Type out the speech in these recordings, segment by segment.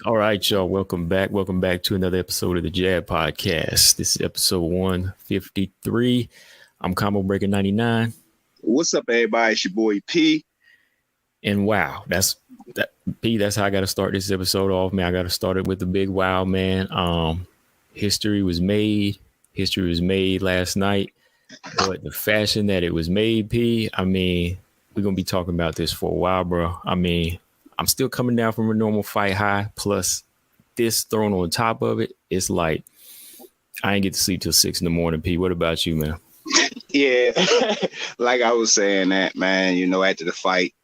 All right, y'all. Welcome back. Welcome back to another episode of the Jab Podcast. This is episode 153. I'm Combo Breaker 99. What's up, everybody? It's your boy P. And wow, that's how I got to start this episode off, man. I got to start it with the big wow, man. History was made. History was made last night, but the fashion that it was made, P. I mean, we're gonna be talking about this for a while, bro. I mean, I'm still coming down from a normal fight high. Plus, this thrown on top of it, it's like I ain't get to sleep till 6 a.m. P. What about you, man? Yeah, like I was saying that, man. After the fight,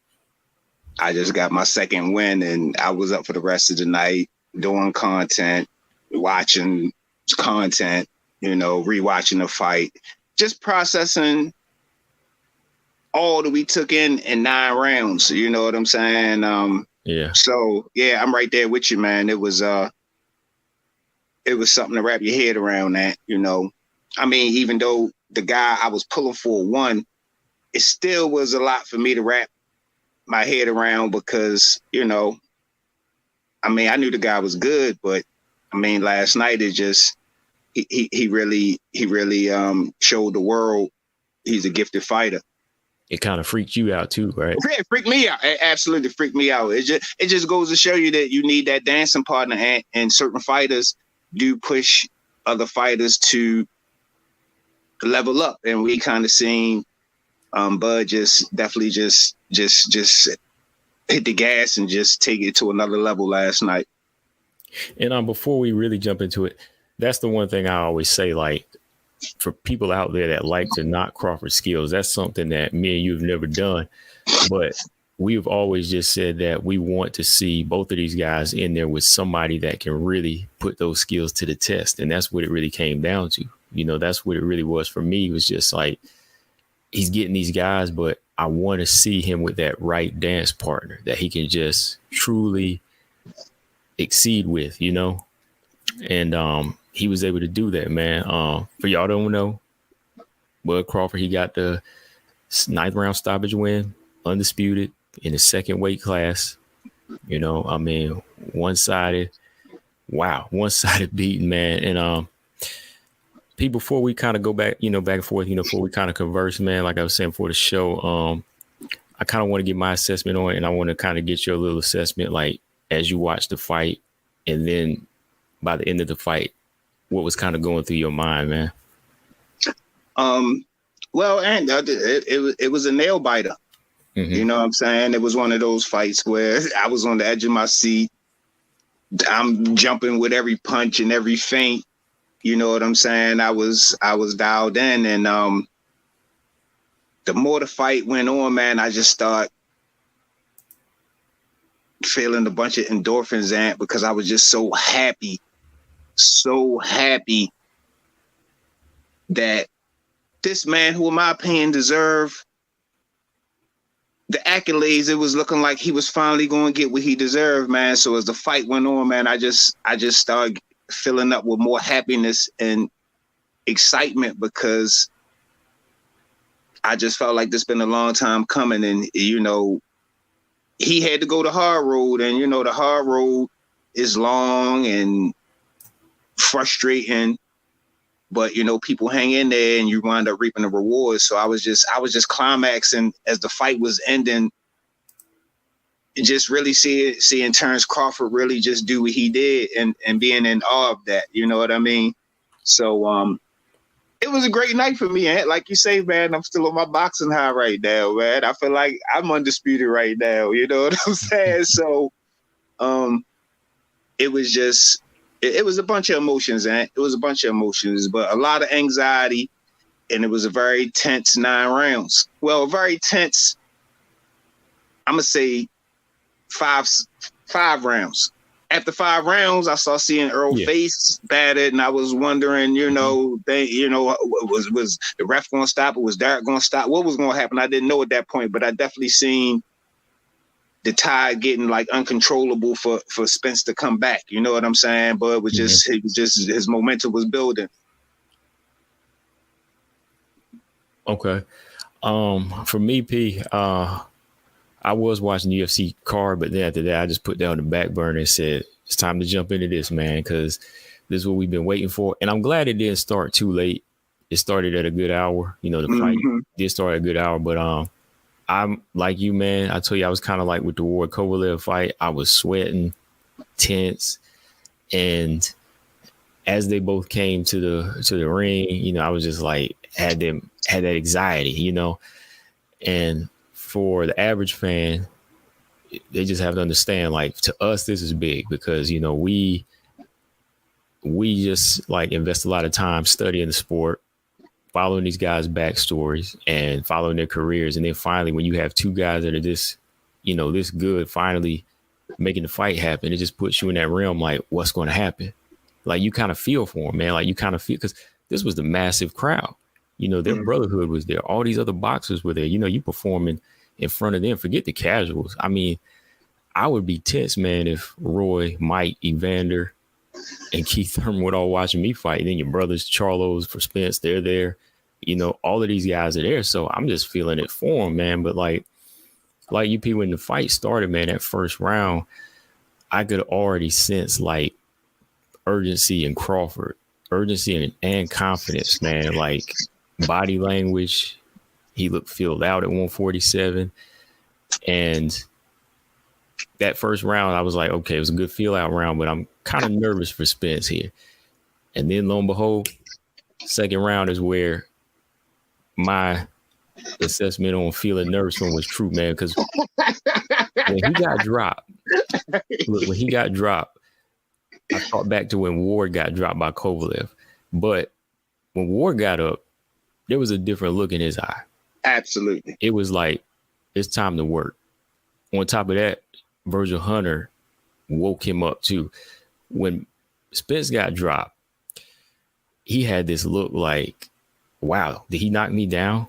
I just got my second win, and I was up for the rest of the night doing content, watching content. Rewatching the fight, just processing all that we took in 9 rounds. You know what I'm saying? Yeah. So yeah, I'm right there with you, man. It was something to wrap your head around that. I mean, even though the guy I was pulling for won, it still was a lot for me to wrap my head around because, I mean, I knew the guy was good, but I mean, last night it just he really showed the world he's a gifted fighter. It kind of freaked you out too, right? It freaked me out. It absolutely freaked me out. It just goes to show you that you need that dancing partner, and certain fighters do push other fighters to level up, and we kind of seen Bud definitely just hit the gas and just take it to another level last night. And before we really jump into it, that's the one thing I always say, like, for people out there that like to knock Crawford's skills, that's something that me and you have never done. But we've always just said that we want to see both of these guys in there with somebody that can really put those skills to the test. And that's what it really came down to. That's what it really was for me. It was just like, he's getting these guys, but I want to see him with that right dance partner that he can just truly exceed with, And he was able to do that, man. For y'all don't know, Bud Crawford, he got the 9th round stoppage win, undisputed in the second weight class. I mean, one-sided beating, man. And Pete, before we kind of go back, back and forth, before we kind of converse, man, like I was saying before the show, I kind of want to get my assessment on it, and I want to kind of get your little assessment, like, as you watch the fight, and then by the end of the fight, what was kind of going through your mind, man? Well, and it was a nail biter. Mm-hmm. You know what I'm saying? It was one of those fights where I was on the edge of my seat. I'm jumping with every punch and every feint. You know what I'm saying? I was dialed in, and the more the fight went on, man, I just start feeling a bunch of endorphins, Ant, because I was just so happy that this man, who in my opinion deserved the accolades, it was looking like he was finally going to get what he deserved, man. So as the fight went on, man, I just started filling up with more happiness and excitement because I just felt like this been a long time coming, and he had to go the hard road, and the hard road is long and frustrating, but people hang in there and you wind up reaping the rewards. So I was just climaxing as the fight was ending, and just really seeing Terence Crawford really just do what he did and being in awe of that. You know what I mean? So it was a great night for me. And like you say, man, I'm still on my boxing high right now, man. I feel like I'm undisputed right now. You know what I'm saying? So it was just, it was a bunch of emotions, and it was a bunch of emotions, but a lot of anxiety. And it was a very tense 9 rounds. Well, very tense, I'm going to say five rounds. After 5 rounds, I saw seeing Errol face battered, and I was wondering, was the ref going to stop? Or was Derek going to stop? What was going to happen? I didn't know at that point, but I definitely seen the tide getting like uncontrollable for Spence to come back. You know what I'm saying? But it was just his momentum was building. Okay. For me, P, I I was watching the UFC card, but then after that, I just put that on the back burner and said, it's time to jump into this, man, because this is what we've been waiting for. And I'm glad it didn't start too late. It started at a good hour. You know, the fight did start at a good hour, but I'm like you, man. I tell you, I was kind of like with the Ward Kovalev fight. I was sweating, tense, and as they both came to the ring, you know, I was just like had that anxiety, you know. And for the average fan, they just have to understand, like, to us, this is big because, you know, we just like invest a lot of time studying the sport, following these guys' backstories and following their careers. And then finally, when you have two guys that are this, you know, this good, finally making the fight happen, it just puts you in that realm like, what's going to happen? Like, you kind of feel for them, man. Like, you kind of feel, because this was the massive crowd. You know, their brotherhood was there. All these other boxers were there. You know, you performing in front of them. Forget the casuals. I mean, I would be tense, man, if Roy, Mike, Evander, and Keith Thurman would all watching me fight. And then your brothers, Charlos, for Spence, they're there. You know, all of these guys are there. So I'm just feeling it for them, man. But like you people, when the fight started, man, that first round, I could already sense like urgency in Crawford, urgency and confidence, man. Like body language, he looked filled out at 147. And that first round, I was like, okay, it was a good feel out round, but I'm kind of nervous for Spence here. And then lo and behold, second round is where my assessment on feeling nervous from was true, man. Because when he got dropped, I thought back to when Ward got dropped by Kovalev. But when Ward got up, there was a different look in his eye. Absolutely. It was like, it's time to work. On top of that, Virgil Hunter woke him up too. When Spence got dropped, he had this look like, wow, did he knock me down?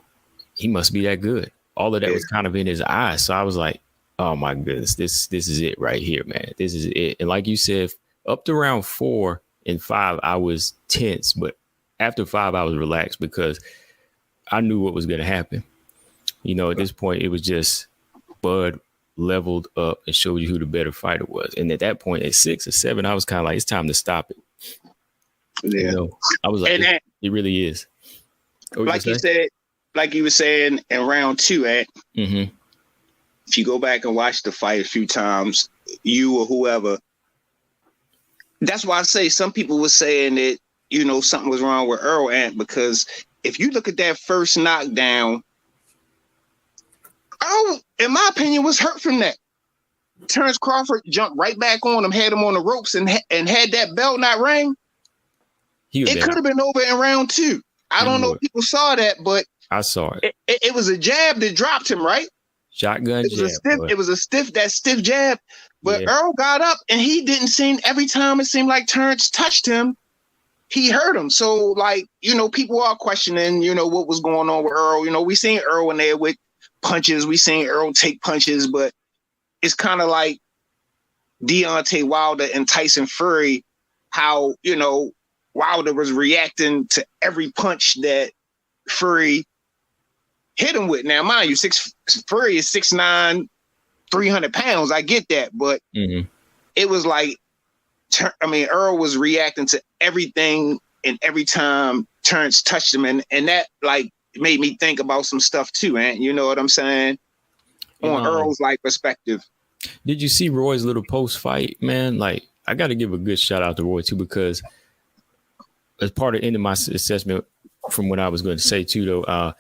He must be that good. All of that was kind of in his eyes. So I was like, oh my goodness, this is it right here, man. This is it. And like you said, up to round 4 and 5, I was tense. But after 5, I was relaxed because I knew what was going to happen. You know, at this point, it was just Bud leveled up and showed you who the better fighter was. And at that point, at 6 or 7, I was kind of like, it's time to stop it. Yeah. You know, I was like, it really is. Like you said, like you were saying in round 2, if you go back and watch the fight a few times, you or whoever, that's why I say some people were saying that, you know, something was wrong with Errol Ant, because if you look at that first knockdown, Errol, in my opinion, was hurt from that. Terence Crawford jumped right back on him, had him on the ropes, and had that belt not rang, it could have been over in round 2. I don't know if people saw that, but I saw it. It was a jab that dropped him, right? Shotgun jab. It was a stiff jab. But Earl got up, and he didn't seem, every time it seemed like Terence touched him, he hurt him. So, like, you know, people are questioning, you know, what was going on with Earl. You know, we seen Earl in there with punches. We seen Earl take punches, but it's kind of like Deontay Wilder and Tyson Fury, how, you know, Wilder was reacting to every punch that Fury hit him with. Now, mind you, Fury is 6'9", 300 pounds. I get that, but it was like, Earl was reacting to everything and every time Terence touched him, and that like made me think about some stuff too, man. You know what I'm saying? On Earl's like perspective. Did you see Roy's little post fight, man? Like, I got to give a good shout out to Roy too, because as part of the end of my assessment from what I was going to say too, though,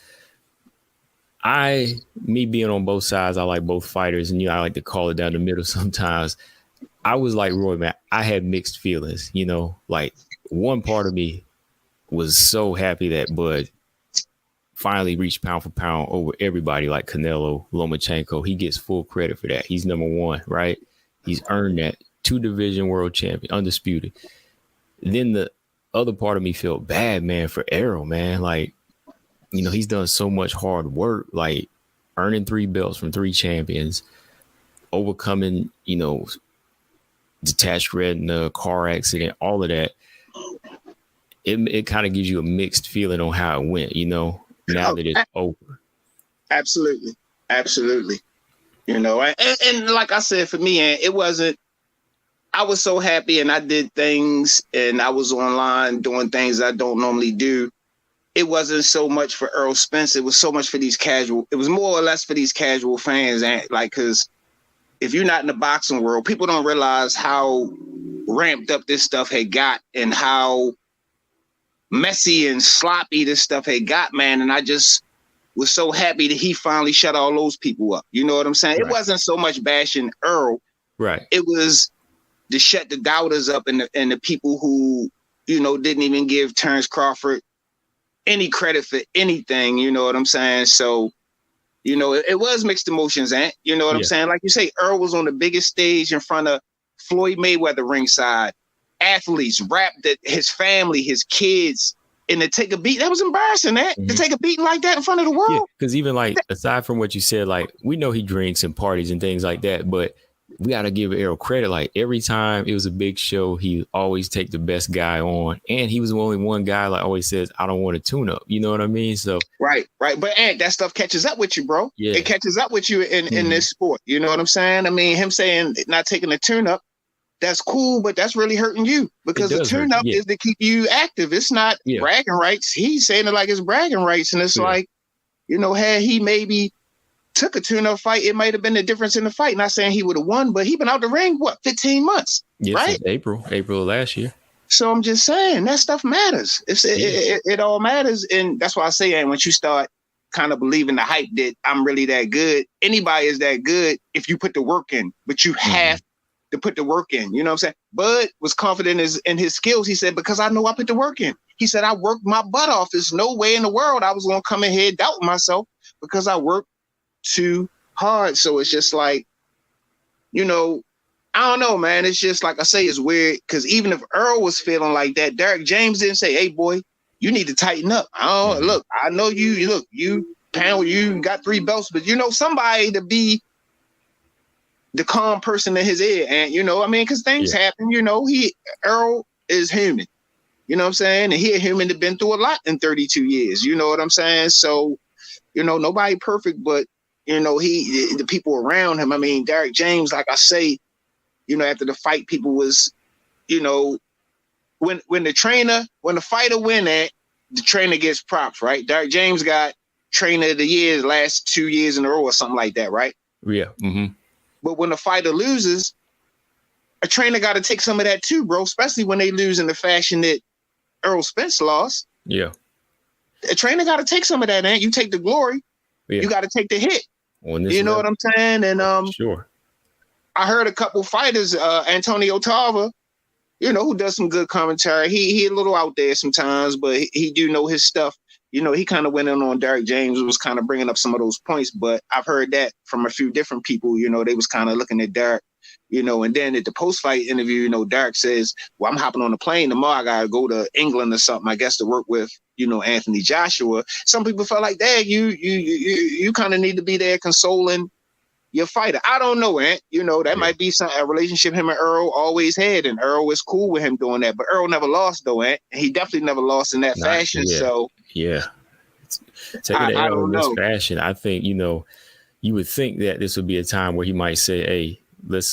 me being on both sides, I like both fighters, and, you know, I like to call it down the middle sometimes. I was like Roy, man, I had mixed feelings, you know, like one part of me was so happy that Bud finally reached pound for pound over everybody like Canelo, Lomachenko. He gets full credit for that. He's number 1, right? He's earned that. 2-division world champion, undisputed. Then the other part of me felt bad, man, for Errol, man. Like, you know, he's done so much hard work, like earning 3 belts from 3 champions, overcoming, you know, detached retina, car accident, all of that. It kind of gives you a mixed feeling on how it went, you know, now that it's over. Absolutely. You know, and like I said, for me, it wasn't. I was so happy, and I did things, and I was online doing things I don't normally do. It wasn't so much for Errol Spence. It was so much for these casual. It was more or less for these casual fans, and like, because if you're not in the boxing world, people don't realize how ramped up this stuff had got and how messy and sloppy this stuff had got, man. And I just was so happy that he finally shut all those people up. You know what I'm saying? Right. It wasn't so much bashing Errol. Right. It was to shut the doubters up and the people who, you know, didn't even give Terence Crawford any credit for anything. You know what I'm saying? So, you know, it was mixed emotions, Ant. You know what I'm saying? Like you say, Errol was on the biggest stage in front of Floyd Mayweather ringside, athletes, rapped at his family, his kids, and to take a beat, that was embarrassing, Ant. To take a beating like that in front of the world. Yeah, because even like, aside from what you said, like, we know he drinks and parties and things like that, but we got to give Errol credit. Like, every time it was a big show, he always take the best guy on. And he was only one guy, like, always says, I don't want to tune up. You know what I mean? So Right. But Ant, that stuff catches up with you, bro. Yeah. It catches up with you in this sport. You know what I'm saying? I mean, him saying not taking a tune up, that's cool, but that's really hurting you, because the tune up is to keep you active. It's not bragging rights. He's saying it like it's bragging rights. And it's like, you know, had he maybe took a tune-up fight, it might have been the difference in the fight. Not saying he would have won, but he been out the ring, 15 months, right? April of last year. So I'm just saying that stuff matters. It all matters. And that's why I say, and once you start kind of believing the hype that I'm really that good, anybody is that good if you put the work in, but you have to put the work in. You know what I'm saying? Bud was confident in his skills. He said, because I know I put the work in. He said, I worked my butt off. There's no way in the world I was going to come in here doubting myself, because I worked too hard. So it's just like, you know, I don't know, man. It's just like I say, it's weird, because even if Earl was feeling like that, Derek James didn't say, hey, boy, you need to tighten up. Look, I know you got 3 belts, but you know, somebody to be the calm person in his ear. And, you know, I mean, because things happen, you know, Earl is human, you know what I'm saying? And he a human that been through a lot in 32 years, you know what I'm saying? So, you know, nobody perfect, but, you know, the people around him, I mean, Derek James, like I say, you know, after the fight, people was, you know, when the fighter win that, the trainer gets props, right? Derek James got trainer of the year the last 2 years in a row or something like that, right? Yeah. Mm-hmm. But when the fighter loses, a trainer got to take some of that too, bro, especially when they lose in the fashion that Errol Spence lost. Yeah. A trainer got to take some of that, man. You take the glory. Yeah. You got to take the hit. You know what I'm saying? And sure. I heard a couple fighters, Antonio Tarver, you know, who does some good commentary. He a little out there sometimes, but he do know his stuff. You know, he kind of went in on Derek James, was kind of bringing up some of those points, but I've heard that from a few different people. You know, they was kind of looking at Derek, you know, and then at the post-fight interview, you know, Derek says, well, I'm hopping on a plane tomorrow. I got to go to England or something, I guess, to work with, you know, Anthony Joshua. Some people felt like, Dad, you kind of need to be there consoling your fighter. I don't know, Ant. You know, that might be a relationship him and Earl always had, and Earl was cool with him doing that. But Earl never lost, though, Ant. He definitely never lost in that fashion. Yeah. So taking the L in this fashion, I think, you know, you would think that this would be a time where he might say, hey, let's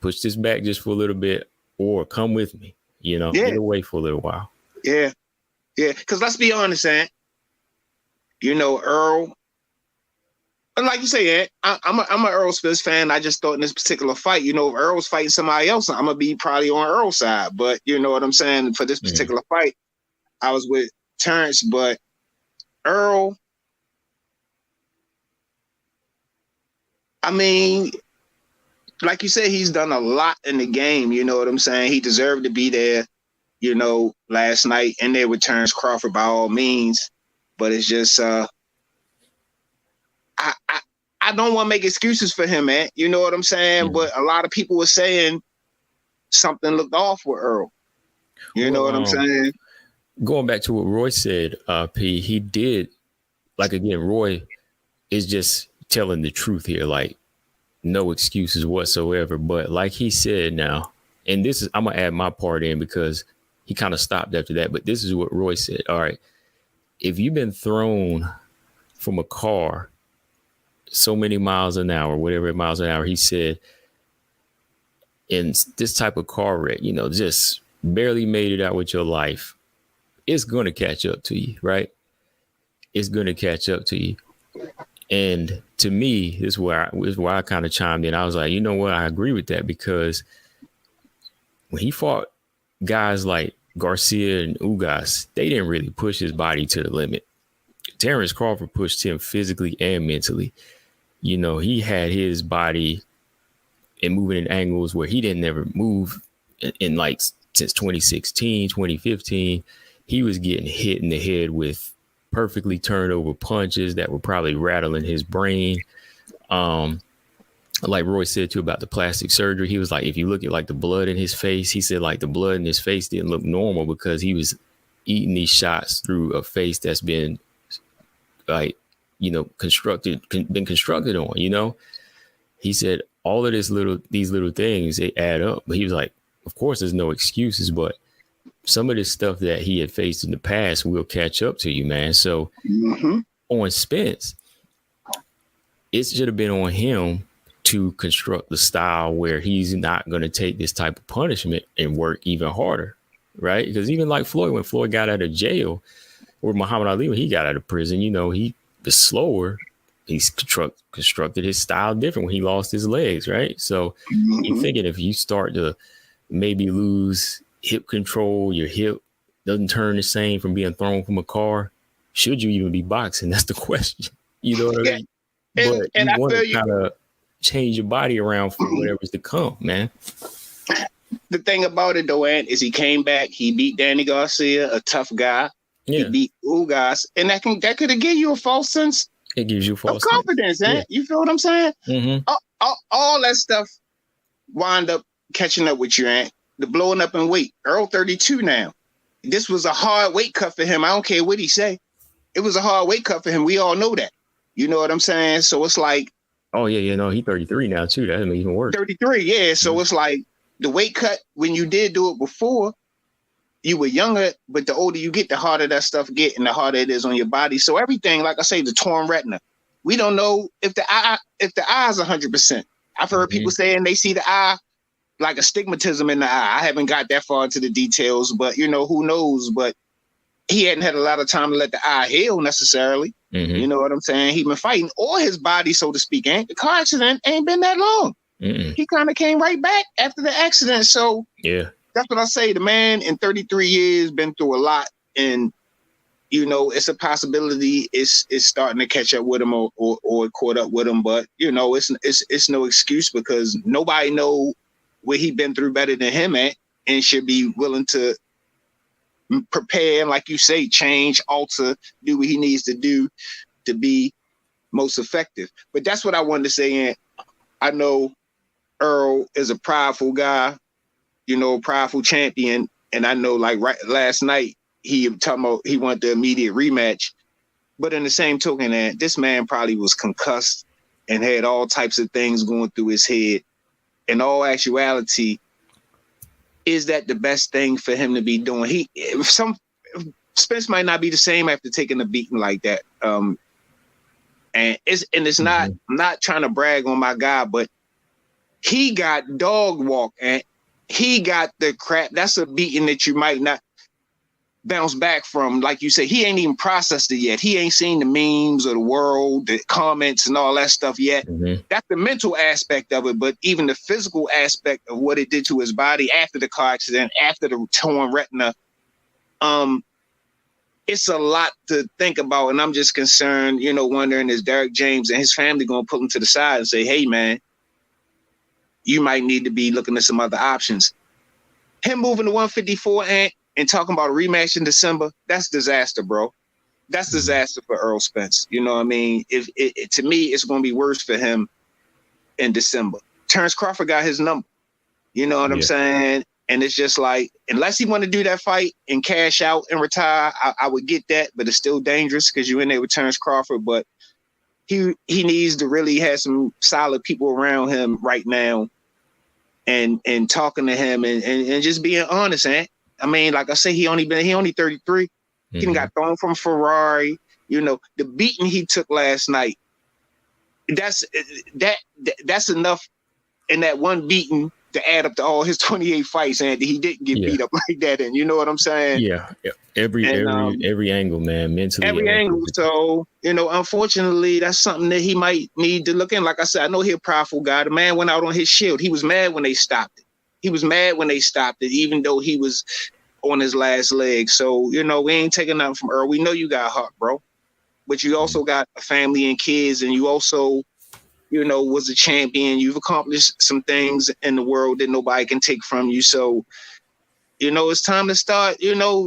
push this back just for a little bit, or come with me, you know, get away for a little while. Yeah. Because let's be honest, Ant. You know, Earl, and like you say, Ant, I'm an Errol Spence fan. I just thought in this particular fight, you know, if Earl's fighting somebody else, I'm gonna be probably on Earl's side. But you know what I'm saying? For this particular fight, I was with Terence, but Earl, I mean, like you said, he's done a lot in the game. You know what I'm saying? He deserved to be there, you know, last night, and there with Terence Crawford by all means. But it's just, I don't want to make excuses for him, man. You know what I'm saying? But a lot of people were saying something looked off with Earl. You know what I'm saying? Going back to what Roy said, P, he did, like, again, Roy is just telling the truth here, like, no excuses whatsoever. But like he said now, and this is, I'm going to add my part in because he kind of stopped after that, but this is what Roy said. All right, if you've been thrown from a car so many miles an hour, whatever miles an hour, he said, in this type of car wreck, you know, just barely made it out with your life, it's going to catch up to you, right? It's going to catch up to you. And to me, this is where I kind of chimed in. I was like, you know what? I agree with that, because when he fought guys like Garcia and Ugas, they didn't really push his body to the limit. Terence Crawford pushed him physically and mentally. You know, he had his body and moving in angles where he didn't ever move in like since 2016, 2015. He was getting hit in the head with perfectly turned over punches that were probably rattling his brain. Like Roy said too about the plastic surgery, he was like, if you look at like the blood in his face, he said like the blood in his face didn't look normal because he was eating these shots through a face that's been like, you know, been constructed on, you know. He said all of these little things, they add up. But he was like, of course, there's no excuses, but some of this stuff that he had faced in the past will catch up to you, man. So on Spence, it should have been on him to construct the style where he's not going to take this type of punishment and work even harder, right? Because even like Floyd, when Floyd got out of jail, or Muhammad Ali, when he got out of prison, you know, he was slower. He's constructed his style different when he lost his legs, right? So you're thinking if you start to maybe lose hip control, your hip doesn't turn the same from being thrown from a car, should you even be boxing? That's the question. You know what I mean? But and you I want feel to kind of change your body around for whatever's to come, man. The thing about it, though, Ant, is he came back. He beat Danny Garcia, a tough guy. Yeah. He beat Ugas, and that could have given you a false sense. It gives you false confidence, Ant. Yeah. You feel what I'm saying? All that stuff wind up catching up with you, Ant. The blowing up in weight. Errol 32 now. This was a hard weight cut for him. I don't care what he say. It was a hard weight cut for him. We all know that. You know what I'm saying? So it's like, oh yeah, you know, he's 33 now too. That doesn't even work. 33, yeah. So it's like the weight cut when you did do it before, you were younger, but the older you get, the harder that stuff get and the harder it is on your body. So everything, like I say, the torn retina. We don't know if the eye is 100%. I've heard people saying they see the eye like astigmatism in the eye. I haven't got that far into the details, but you know, who knows? But he hadn't had a lot of time to let the eye heal necessarily. You know what I'm saying? He been fighting, or his body, so to speak. The car accident ain't been that long. He kind of came right back after the accident. So yeah, that's what I say. The man in 33 years been through a lot, and you know, it's a possibility it's starting to catch up with him or caught up with him. But you know, it's no excuse, because nobody know what he been through better than him, and should be willing to prepare, like you say, change, alter, do what he needs to do to be most effective. But that's what I wanted to say. And I know Earl is a prideful guy, you know, prideful champion. And I know, like last night, he talking about he wanted the immediate rematch. But in the same token, this man probably was concussed and had all types of things going through his head. In all actuality, is that the best thing for him to be doing? Spence might not be the same after taking a beating like that. And it's not, I'm not trying to brag on my guy, but he got dog walk and he got the crap. That's a beating that you might not bounce back from. Like you say, he ain't even processed it yet. He ain't seen the memes of the world, the comments and all that stuff yet. That's the mental aspect of it. But even the physical aspect of what it did to his body after the car accident, after the torn retina, it's a lot to think about. And I'm just concerned, you know, wondering, is Derek James and his family going to pull him to the side and say, hey, man, you might need to be looking at some other options. Him moving to 154 and talking about a rematch in December, that's disaster, bro. That's disaster for Errol Spence. You know what I mean? To me, it's going to be worse for him in December. Terence Crawford got his number. You know what I'm saying? And it's just like, unless he want to do that fight and cash out and retire, I would get that, but it's still dangerous because you're in there with Terence Crawford. But he needs to really have some solid people around him right now and talking to him and just being honest, I mean, like I say, he only 33. He got thrown from Ferrari. You know, the beating he took last night that's enough in that one beating to add up to all his 28 fights, and he didn't get beat up like that. And you know what I'm saying? Yeah. Every angle, man, mentally. Every angle. So, unfortunately, that's something that he might need to look in. Like I said, I know he's a powerful guy. The man went out on his shield. He was mad when they stopped it. Even though he was on his last leg. So, we ain't taking nothing from Earl. We know you got heart, bro. But you also got a family and kids, and you also, was a champion. You've accomplished some things in the world that nobody can take from you. So, it's time to start,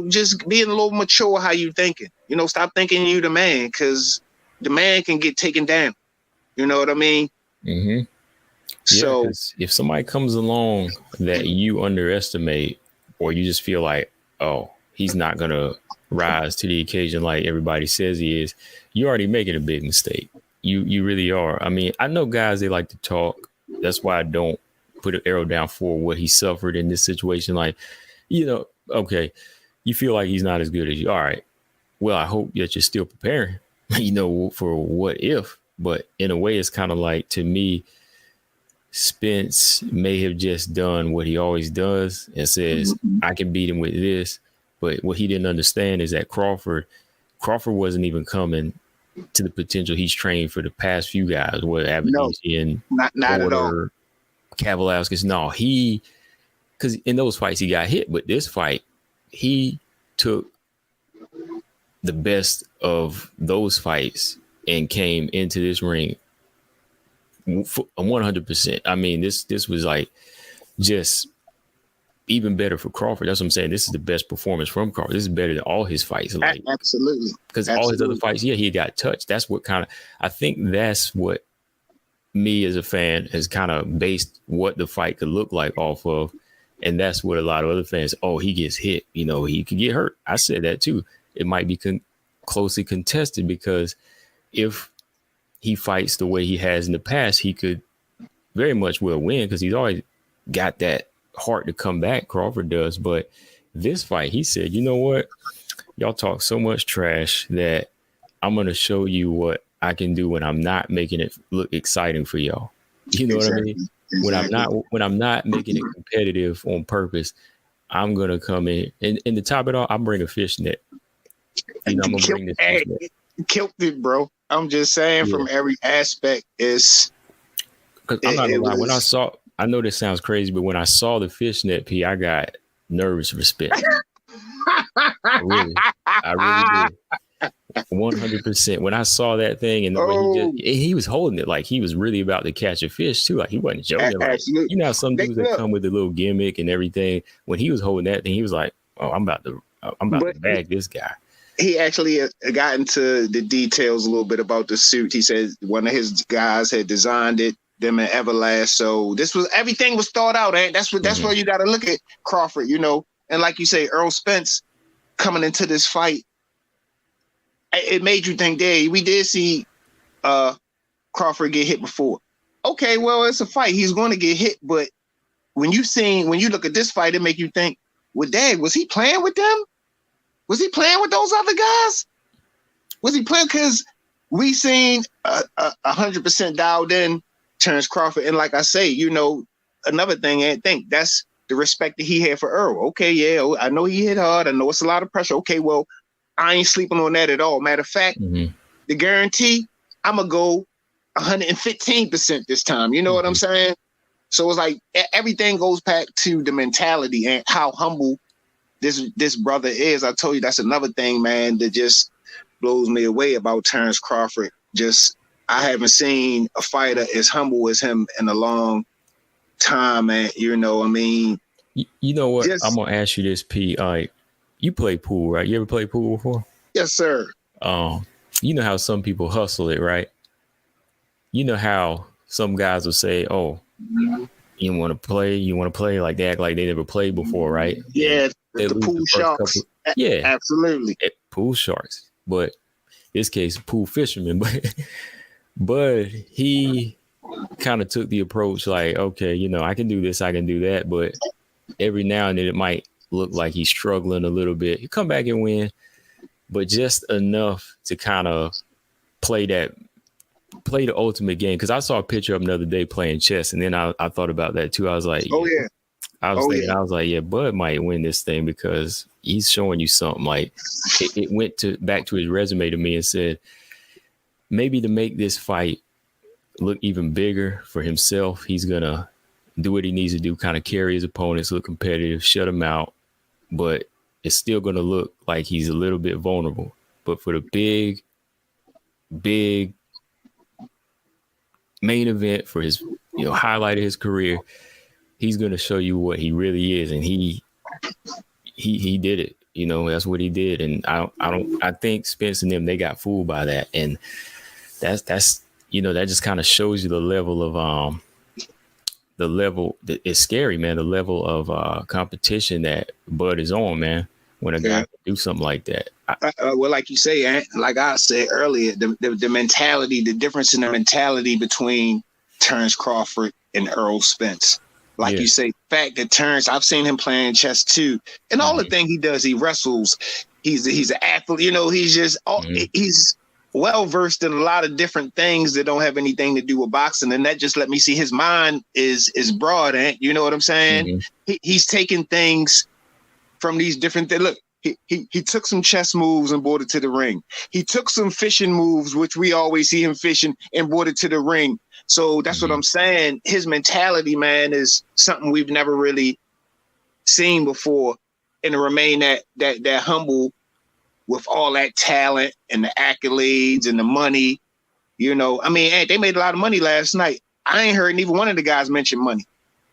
just being a little mature how you thinking. Stop thinking you the man, because the man can get taken down. You know what I mean? Mm-hmm. Yeah, so if somebody comes along that you underestimate, or you just feel like, oh, he's not going to rise to the occasion like everybody says he is, you're already making a big mistake. You really are. I mean, I know guys, they like to talk. That's why I don't put an arrow down for what he suffered in this situation. Like, okay, you feel like he's not as good as you. All right. Well, I hope that you're still preparing, for what if. But in a way, it's kind of like, to me, Spence may have just done what he always does and says, I can beat him with this. But what he didn't understand is that Crawford wasn't even coming to the potential he's trained for the past few guys, where Abernathy not at all. Kavalauskas. No, because in those fights he got hit, but this fight, he took the best of those fights and came into this ring 100%. I mean, this was like just even better for Crawford. That's what I'm saying. This is the best performance from Crawford. This is better than all his fights. Like, absolutely. Because all his other fights, he got touched. That's what I think that's what me as a fan has kind of based what the fight could look like off of. And that's what a lot of other fans, he gets hit. He could get hurt. I said that too. It might be closely contested, because if he fights the way he has in the past, he could very much will win, because he's always got that heart to come back. Crawford does. But this fight, he said, you know what? Y'all talk so much trash that I'm going to show you what I can do when I'm not making it look exciting for y'all. You know what I mean? When I'm not making it competitive on purpose, I'm going to come in. And to top it all, I'm bring a fishnet. I'm going to bring this fishnet. Killed it, bro. I'm just saying, from every aspect is. Because I'm not gonna lie, I know this sounds crazy, but when I saw the fishnet, P, I got nervous respect. I really did. 100%. When I saw that thing, and the way he was holding it, like he was really about to catch a fish too. Like he wasn't joking. Like, how some dudes that come with a little gimmick and everything. When he was holding that thing, he was like, "Oh, I'm about to bag this guy." He actually got into the details a little bit about the suit. He said one of his guys had designed it, them in Everlast. So everything was thought out. That's where you got to look at Crawford, And like you say, Errol Spence coming into this fight, it made you think, we did see Crawford get hit before. Okay, well, it's a fight. He's going to get hit. But when you look at this fight, it make you think, well, was he playing with them? Was he playing with those other guys? Was he playing? Because we seen 100% dialed in Terence Crawford. And like I say, another thing, I think that's the respect that he had for Earl. Okay, yeah, I know he hit hard. I know it's a lot of pressure. Okay, well, I ain't sleeping on that at all. Matter of fact, the guarantee, I'm going to go 115% this time. You know what I'm saying? So it's like everything goes back to the mentality and how humble this brother is. I told you that's another thing, man, that just blows me away about Terence Crawford. I haven't seen a fighter as humble as him in a long time, man. You know what? I'm gonna ask you this, P. You play pool, right? You ever played pool before? Yes, sir. You know how some people hustle it, right? You know how some guys will say, "Oh, you want to play," like they act like they never played before, right? Yeah. The pool sharks. Yeah, absolutely. Pool sharks, but this case, pool fishermen. But he kind of took the approach like, okay, I can do this, I can do that, but every now and then it might look like he's struggling a little bit. He come back and win, but just enough to kind of play that play the ultimate game. Because I saw a picture of him the other day playing chess, and then I thought about that too. I was like, I was like, yeah, Bud might win this thing because he's showing you something. Like it went back to his resume to me and said, maybe to make this fight look even bigger for himself, he's gonna do what he needs to do, kind of carry his opponents, look competitive, shut him out, but it's still gonna look like he's a little bit vulnerable. But for the big main event, for his highlight of his career, he's gonna show you what he really is, and he did it. That's what he did, and I think Spence and them, they got fooled by that, and that's that just kind of shows you the level of it's scary, man. The level of competition that Bud is on, man. When a guy can do something like that. Well, like you say, like I said earlier, the mentality, the difference in the mentality between Terence Crawford and Errol Spence. Like you say, the fact that Terence, I've seen him playing chess too, and all the thing he does, he wrestles. He's an athlete. He's just he's well versed in a lot of different things that don't have anything to do with boxing, and that just let me see his mind is broad. You know what I'm saying? He's taking things from these different things. Look, he took some chess moves and brought it to the ring. He took some fishing moves, which we always see him fishing, and brought it to the ring. So that's what I'm saying. His mentality, man, is something we've never really seen before, and to remain that humble with all that talent and the accolades and the money. I mean, they made a lot of money last night. I ain't heard neither one of the guys mention money.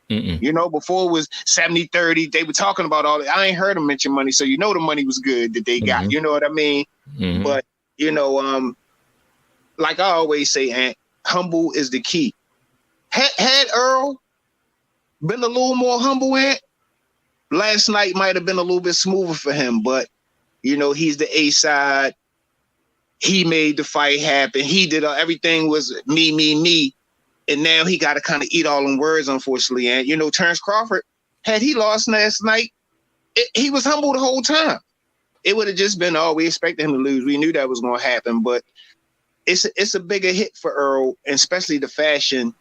Before it was 70-30, they were talking about all that. I ain't heard them mention money. So the money was good that they got. You know what I mean? But, like I always say, Ant, humble is the key. Had Earl been a little more humble, Ant, last night might have been a little bit smoother for him. But, he's the A side. He made the fight happen. He did everything was me. And now he got to kind of eat all them words, unfortunately. And, Terence Crawford, had he lost last night, he was humble the whole time. It would have just been, we expected him to lose. We knew that was going to happen. But it's a bigger hit for Earl, and especially the fashion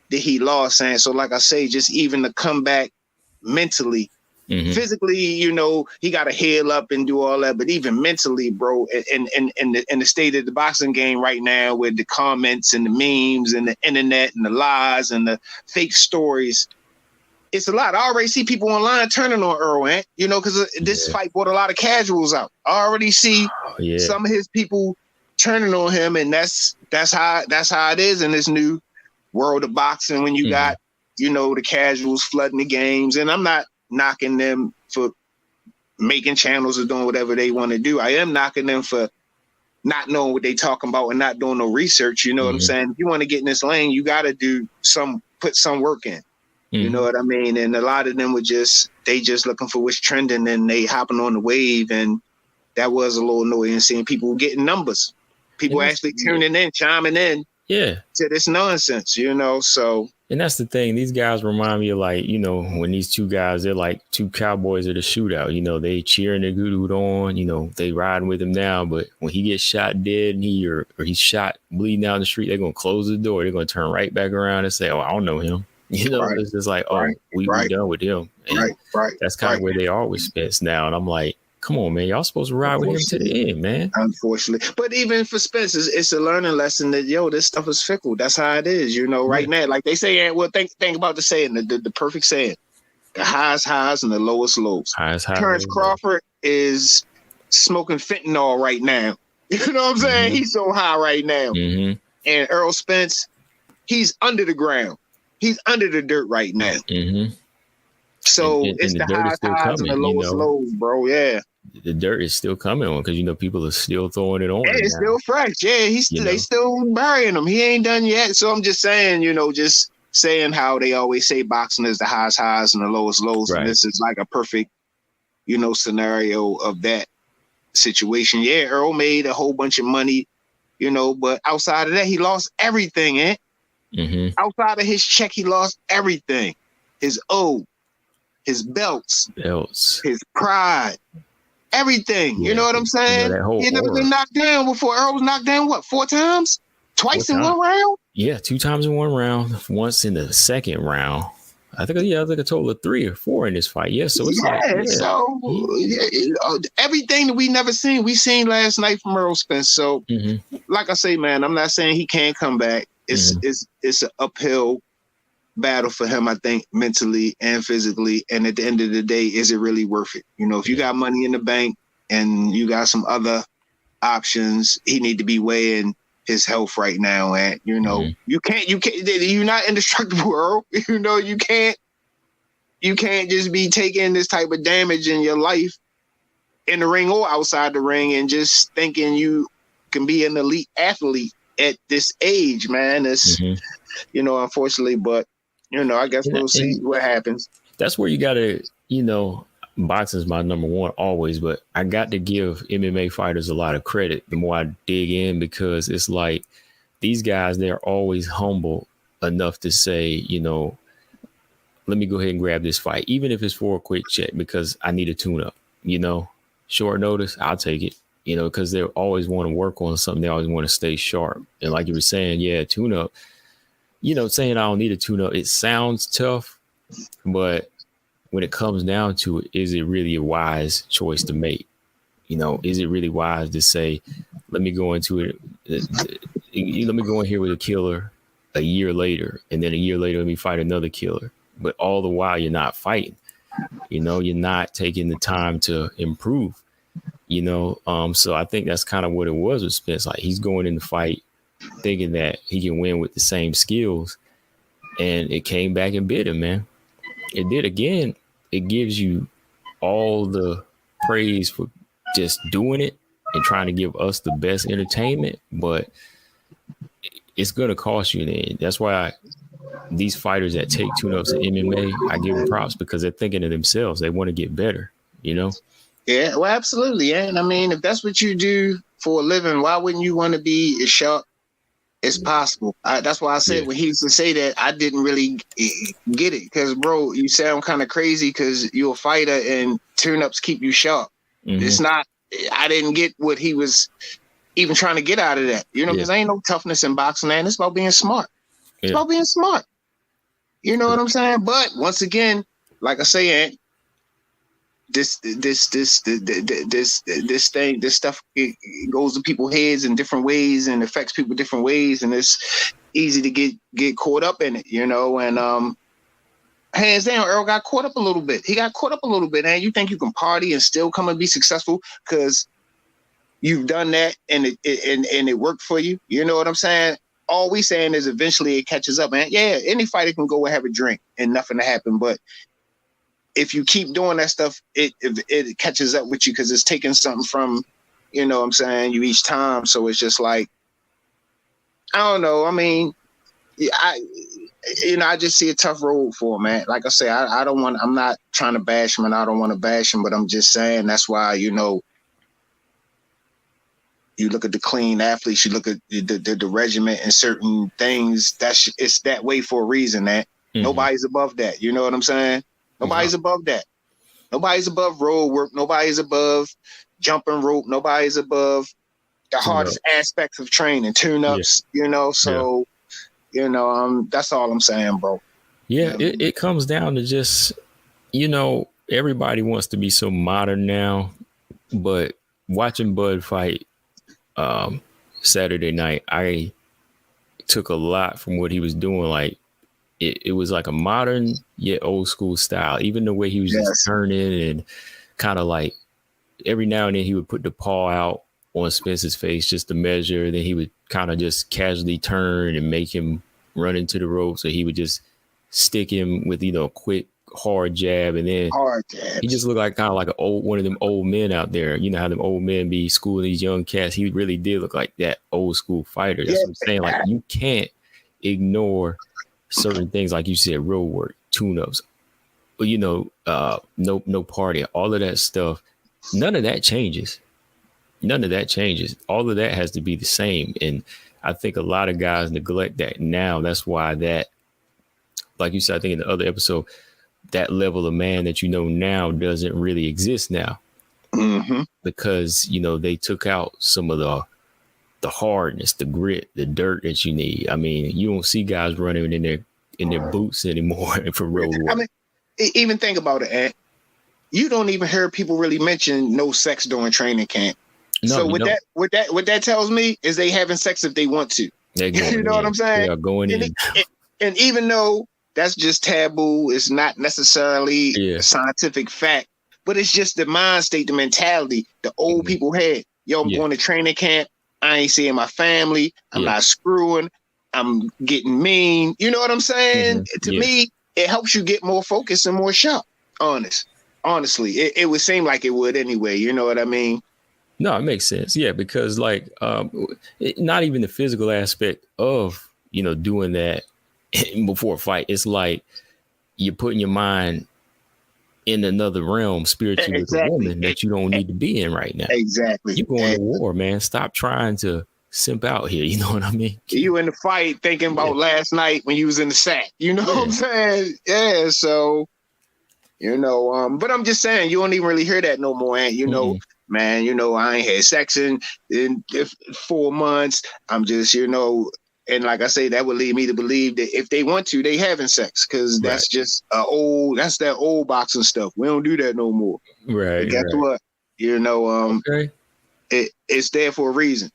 that he lost. And so, like I say, just even the comeback mentally, physically, he got to heal up and do all that. But even mentally, bro, in the state of the boxing game right now, with the comments and the memes and the internet and the lies and the fake stories, it's a lot. I already see people online turning on Earl, because this fight brought a lot of casuals out. I already see some of his people turning on him, and that's how it is in this new world of boxing when you got the casuals flooding the games. And I'm not knocking them for making channels or doing whatever they want to do. I am knocking them for not knowing what they talking about and not doing no research. You know what I'm saying? If you want to get in this lane, you got to put some work in. You know what I mean? And a lot of them just looking for what's trending, and they hopping on the wave. And that was a little annoying, seeing people getting numbers, people actually tuning in, chiming in to this nonsense, so. And that's the thing. These guys remind me of, like, when these two guys, they're like two cowboys at a shootout. They cheering their dude on. They riding with him now. But when he gets shot dead and or he's shot bleeding down the street, they're going to close the door. They're going to turn right back around and say, I don't know him. It's just like, we done with him. And that's kind of where they are with Spence now. And I'm like, come on, man. Y'all supposed to ride with him to the end, man. Unfortunately. But even for Spence, it's a learning lesson that, this stuff is fickle. That's how it is, right now. Like they say, think about the saying, the perfect saying. The highs and the lowest lows. Terence Crawford is smoking fentanyl right now. You know what I'm saying? He's so high right now. And Errol Spence, he's under the ground. He's under the dirt right now. So it's the highs and the lowest lows, bro. Yeah. The dirt is still coming on because people are still throwing it on. Yeah, it's still fresh. Yeah, they still burying him. He ain't done yet. So I'm just saying, just saying how they always say boxing is the highs and the lowest lows. Right. And this is like a perfect, scenario of that situation. Yeah, Earl made a whole bunch of money, but outside of that, he lost everything. Outside of his check, he lost everything. His his belts, his pride, everything. You know what I'm saying? He had never been knocked down before. Earl was knocked down, 4 times? Twice in one round? Yeah, 2 times in one round. Once in the second round. I think a total of 3 or 4 in this fight. Yeah, so it's everything that we never seen, we seen last night from Errol Spence. So, like I say, man, I'm not saying he can't come back. It's an uphill battle for him, I think, mentally and physically. And at the end of the day, is it really worth it? You know, if you got money in the bank and you got some other options, he need to be weighing his health right now. And, you know, you're not indestructible, Earl. You know, you can't just be taking this type of damage in your life in the ring or outside the ring and just thinking you can be an elite athlete at this age, man. It's, you know, unfortunately, but, you know, I guess we'll see what happens. That's where you got to, you know, boxing's my number one always, but I got to give MMA fighters a lot of credit the more I dig in, because it's like these guys, they're always humble enough to say, you know, let me go ahead and grab this fight, even if it's for a quick check, because I need a tune-up, you know, short notice, I'll take it, you know, because they always want to work on something. They always want to stay sharp. And like you were saying, yeah, tune-up, you know, saying I don't need a tune-up, it sounds tough, but when it comes down to it, is it really a wise choice to make? You know, is it really wise to say, let me go into it, let me go in here with a killer a year later, and then a year later, let me fight another killer. But all the while, you're not fighting. You know, you're not taking the time to improve, you know. So I think that's kind of what it was with Spence. Like, he's going in the fight thinking that he can win with the same skills, and it came back and bit him, man. It did again. It gives you all the praise for just doing it and trying to give us the best entertainment, but it's going to cost you in the end. That's why these fighters that take tune-ups in MMA, I give them props, because they're thinking of themselves. They want to get better, you know? Yeah, well, absolutely. And I mean, if that's what you do for a living, why wouldn't you want to be as sharp as possible? That's why I said when he used to say that, I didn't really get it, because, bro, you sound kind of crazy because you're a fighter and tune-ups keep you sharp. It's not, I didn't get what he was even trying to get out of that, you know, because ain't no toughness in boxing, man. It's about being smart. It's about being smart. You know what I'm saying? But once again, like I say, Ant, this stuff, it goes to people's heads in different ways and affects people different ways, and it's easy to get caught up in it, you know. And hands down, Earl got caught up a little bit. He got caught up a little bit, and you think you can party and still come and be successful because you've done that and it worked for you. You know what I'm saying? All we saying is eventually it catches up, man. Yeah, any fighter can go and have a drink and nothing to happen, but if you keep doing that stuff, it catches up with you, because it's taking something from, you know what I'm saying, you each time. So it's just like, I don't know. I mean, I just see a tough road for him, man. Like I say, I'm not trying to bash him, and I don't want to bash him, but I'm just saying that's why, you know, you look at the clean athletes, you look at the regiment and certain things, it's that way for a reason, that nobody's above that. You know what I'm saying? Nobody's above that. Nobody's above road work. Nobody's above jumping rope. Nobody's above the hardest aspects of training, tune-ups, you know? So, you know, that's all I'm saying, bro. Yeah, it comes down to just, you know, everybody wants to be so modern now, but watching Bud fight Saturday night, I took a lot from what he was doing. Like, it was like a modern yet old school style. Even the way he was just turning and kind of like every now and then he would put the paw out on Spence's face just to measure. Then he would kind of just casually turn and make him run into the rope. So he would just stick him with, you know, a quick, hard jab. And then he just looked like kind of like one of them old men out there. You know how them old men be schooling these young cats. He really did look like that old school fighter. That's what I'm saying. Like, you can't ignore certain things, like you said, road work, tune-ups, you know, no party, all of that stuff. None of that changes. All of that has to be the same. And I think a lot of guys neglect that now. That's why that, like you said, I think in the other episode, that level of man that you know now doesn't really exist now. Because, you know, they took out some of the hardness, the grit, the dirt that you need. I mean, you don't see guys running in their boots anymore for road work. I mean, even think about it, Ant. You don't even hear people really mention no sex during training camp. No, so what that tells me is they having sex if they want to. You know what I'm saying? They are going in. And even though that's just taboo, it's not necessarily a scientific fact, but it's just the mind state, the mentality the old people had. Yo, I'm going to training camp. I ain't seeing my family. I'm not screwing. I'm getting mean. You know what I'm saying? To me, it helps you get more focused and more sharp. Honestly, it would seem like it would anyway. You know what I mean? No, it makes sense. Yeah, because like not even the physical aspect of, doing that before a fight. It's like you're putting your mind in another realm spiritually with a woman that you don't need to be in right now. Exactly. You're going to war, man. Stop trying to simp out here. You know what I mean? You in the fight thinking about last night when you was in the sack. You know what I'm saying? Yeah, so... but I'm just saying, you don't even really hear that no more, and man, I ain't had sex in 4 months. I'm just, and like I say, that would lead me to believe that if they want to, they having sex, because that's just that's that old boxing stuff. We don't do that no more. Right. But guess what? It's there for a reason.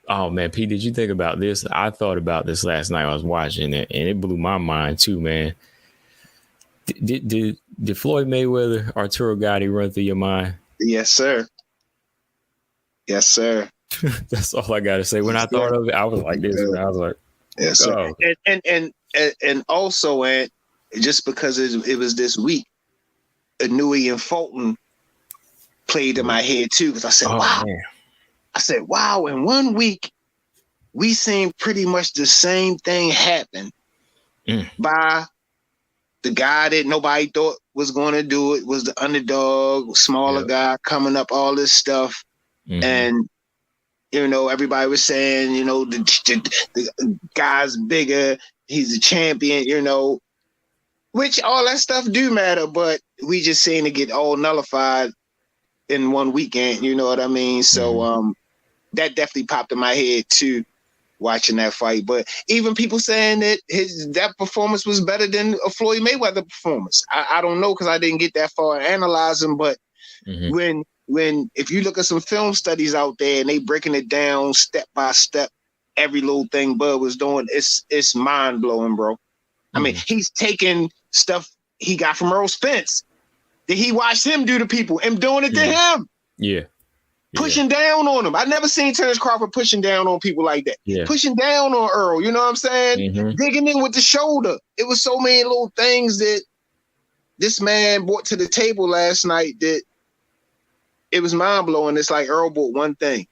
Oh man, Pete, did you think about this? I thought about this last night. I was watching it, and it blew my mind too, man. Did Floyd Mayweather, Arturo Gatti run through your mind? Yes, sir. Yes, sir. That's all I got to say. When I thought of it, I was like this. I was like, yes, sir. And also, and just because it was this week, Inouye and Fulton played in my head too. Because I said, wow. Man. I said, wow. In 1 week, we seen pretty much the same thing happen by the guy that nobody thought was going to do it, was the underdog, smaller guy coming up, all this stuff. And, everybody was saying, the guy's bigger, he's a champion, which all that stuff do matter, but we just seem to get all nullified in 1 weekend, you know what I mean? So that definitely popped in my head too, watching that fight. But even people saying that that performance was better than a Floyd Mayweather performance. I don't know, because I didn't get that far analyzing, but when if you look at some film studies out there and they breaking it down step by step, every little thing Bud was doing, it's mind blowing, bro. I mean, he's taking stuff he got from Errol Spence that he watched him do to people and doing it to him. Yeah. Pushing down on him. I never seen Terence Crawford pushing down on people like that. Yeah. Pushing down on Earl, you know what I'm saying? Digging in with the shoulder. It was so many little things that this man brought to the table last night that it was mind-blowing. It's like Earl brought one thing.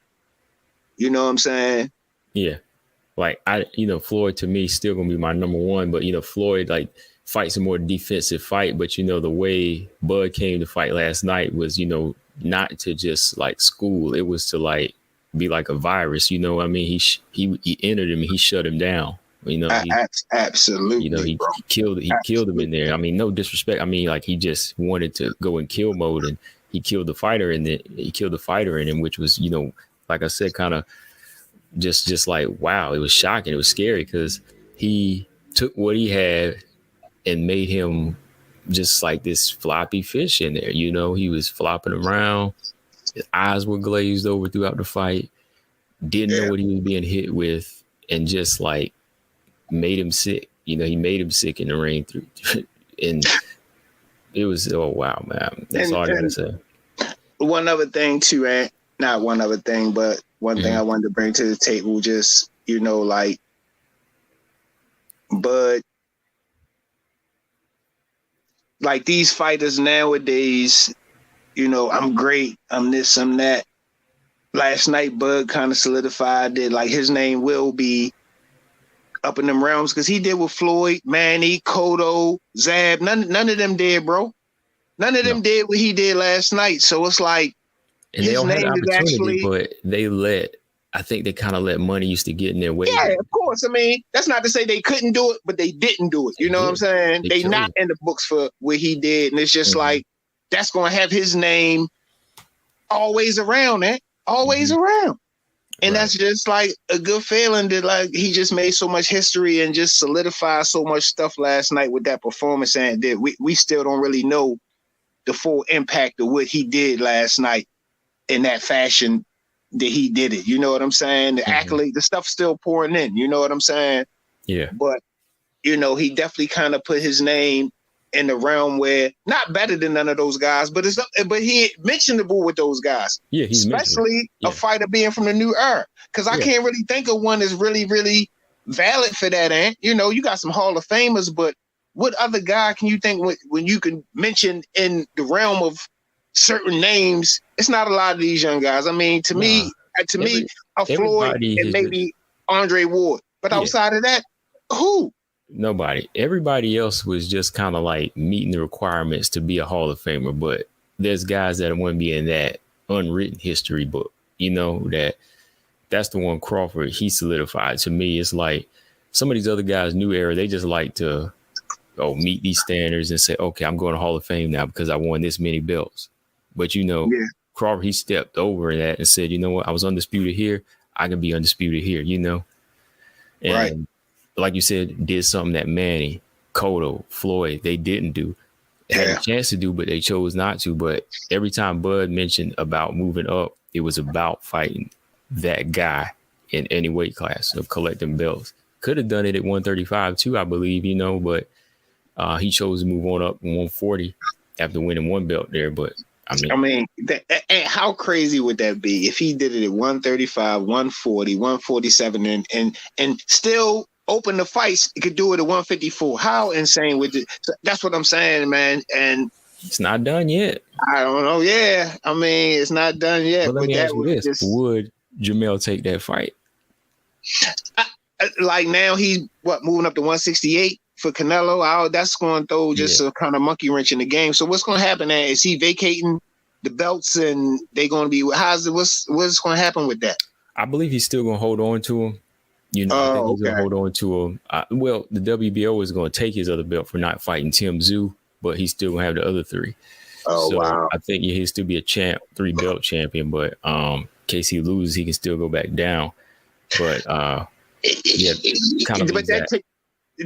You know what I'm saying? Yeah. Like, Floyd to me still going to be my number one, but, Floyd, like, fights a more defensive fight. But, the way Bud came to fight last night was, not to just like school. It was to like be like a virus. I mean, he entered him and he shut him down. Absolutely. He killed him in there. I mean, no disrespect. I mean, like, he just wanted to go in kill mode, and he killed the fighter in him, which was, like I said, kind of just like, wow, it was shocking. It was scary because he took what he had and made him just like this floppy fish in there. He was flopping around. His eyes were glazed over throughout the fight. Didn't know what he was being hit with, and just like made him sick. He made him sick in the ring and it was, oh wow, man. That's all I gotta say. One other thing too, not one other thing, but one thing I wanted to bring to the table, just, like Bud. Like these fighters nowadays, I'm great, I'm this, I'm that. Last night, Bud kind of solidified that like his name will be up in them realms, because he did with Floyd, Manny, Cotto, Zab. None of them did, bro. None of them did what he did last night. So it's like, and his name is actually, but I think they kind of let money used to get in their way. Yeah, of course. I mean, that's not to say they couldn't do it, but they didn't do it. You know what I'm saying? They not in the books for what he did. And it's just like, that's going to have his name always around, Always around. And that's just like a good feeling that like he just made so much history and just solidified so much stuff last night with that performance, and that we still don't really know the full impact of what he did last night in that fashion that he did it. You know what I'm saying? The accolade, the stuff's still pouring in. You know what I'm saying? Yeah. But he definitely kind of put his name in the realm where not better than none of those guys, but he mentionable with those guys. Yeah, he's especially a fighter being from the new era. Because I can't really think of one that's really, really valid for that, Ant. You got some Hall of Famers, but what other guy can you think when you can mention in the realm of certain names? It's not a lot of these young guys. I mean, to me, a Floyd and maybe Andre Ward. But outside of that, who? Nobody. Everybody else was just kind of like meeting the requirements to be a Hall of Famer. But there's guys that want to be in that unwritten history book, that's the one Crawford, he solidified. To me, it's like some of these other guys, new era, they just like to meet these standards and say, okay, I'm going to Hall of Fame now because I won this many belts. But, Crawford, he stepped over that and said, you know what, I was undisputed here. I can be undisputed here, And like you said, did something that Manny, Cotto, Floyd, they didn't do. Had a chance to do, but they chose not to. But every time Bud mentioned about moving up, it was about fighting that guy in any weight class of collecting belts. Could have done it at 135 too, I believe, but he chose to move on up 140 after winning one belt there. But and how crazy would that be if he did it at 135, 140, 147 and still open the fights? He could do it at 154. How insane would it? That's what I'm saying, man. And it's not done yet. I don't know. Yeah, it's not done yet. Well, let me ask you this: would Jamel take that fight? Like now, he's moving up to 168 for Canelo. That's going to throw just a kind of monkey wrench in the game. So what's going to happen? There is he vacating the belts, and they're going to be what's going to happen with that? I believe he's still going to hold on to him. I think he's going to hold on to him. The WBO is going to take his other belt for not fighting Tim Tszyu, but he's still going to have the other three. Wow. I think he'll still be a 3-belt champion, but in case he loses, he can still go back down. But kind of. But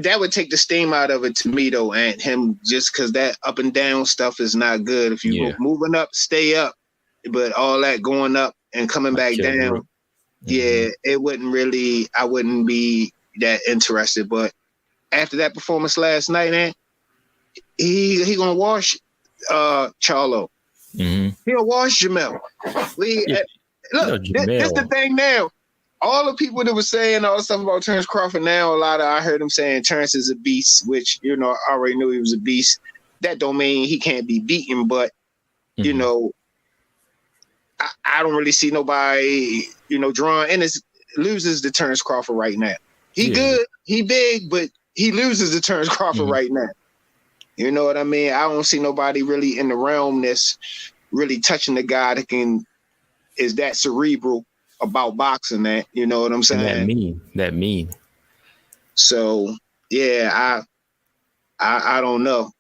that would take the steam out of it to me, though, and him, just because that up and down stuff is not good. If you moving up, stay up, but all that going up and coming back down. It wouldn't really. I wouldn't be that interested. But after that performance last night, man, he gonna wash Charlo. He gonna wash Jamel. Look, this the thing now. All the people that were saying all the stuff about Terence Crawford now, I heard them saying Terence is a beast, which I already knew he was a beast. That don't mean he can't be beaten, but I don't really see nobody, drawing and loses to Terence Crawford right now. He good, he big, but he loses to Terence Crawford right now. You know what I mean? I don't see nobody really in the realm that's really touching the guy that is that cerebral about boxing. That, you know what I'm saying? That mean. So yeah, I don't know.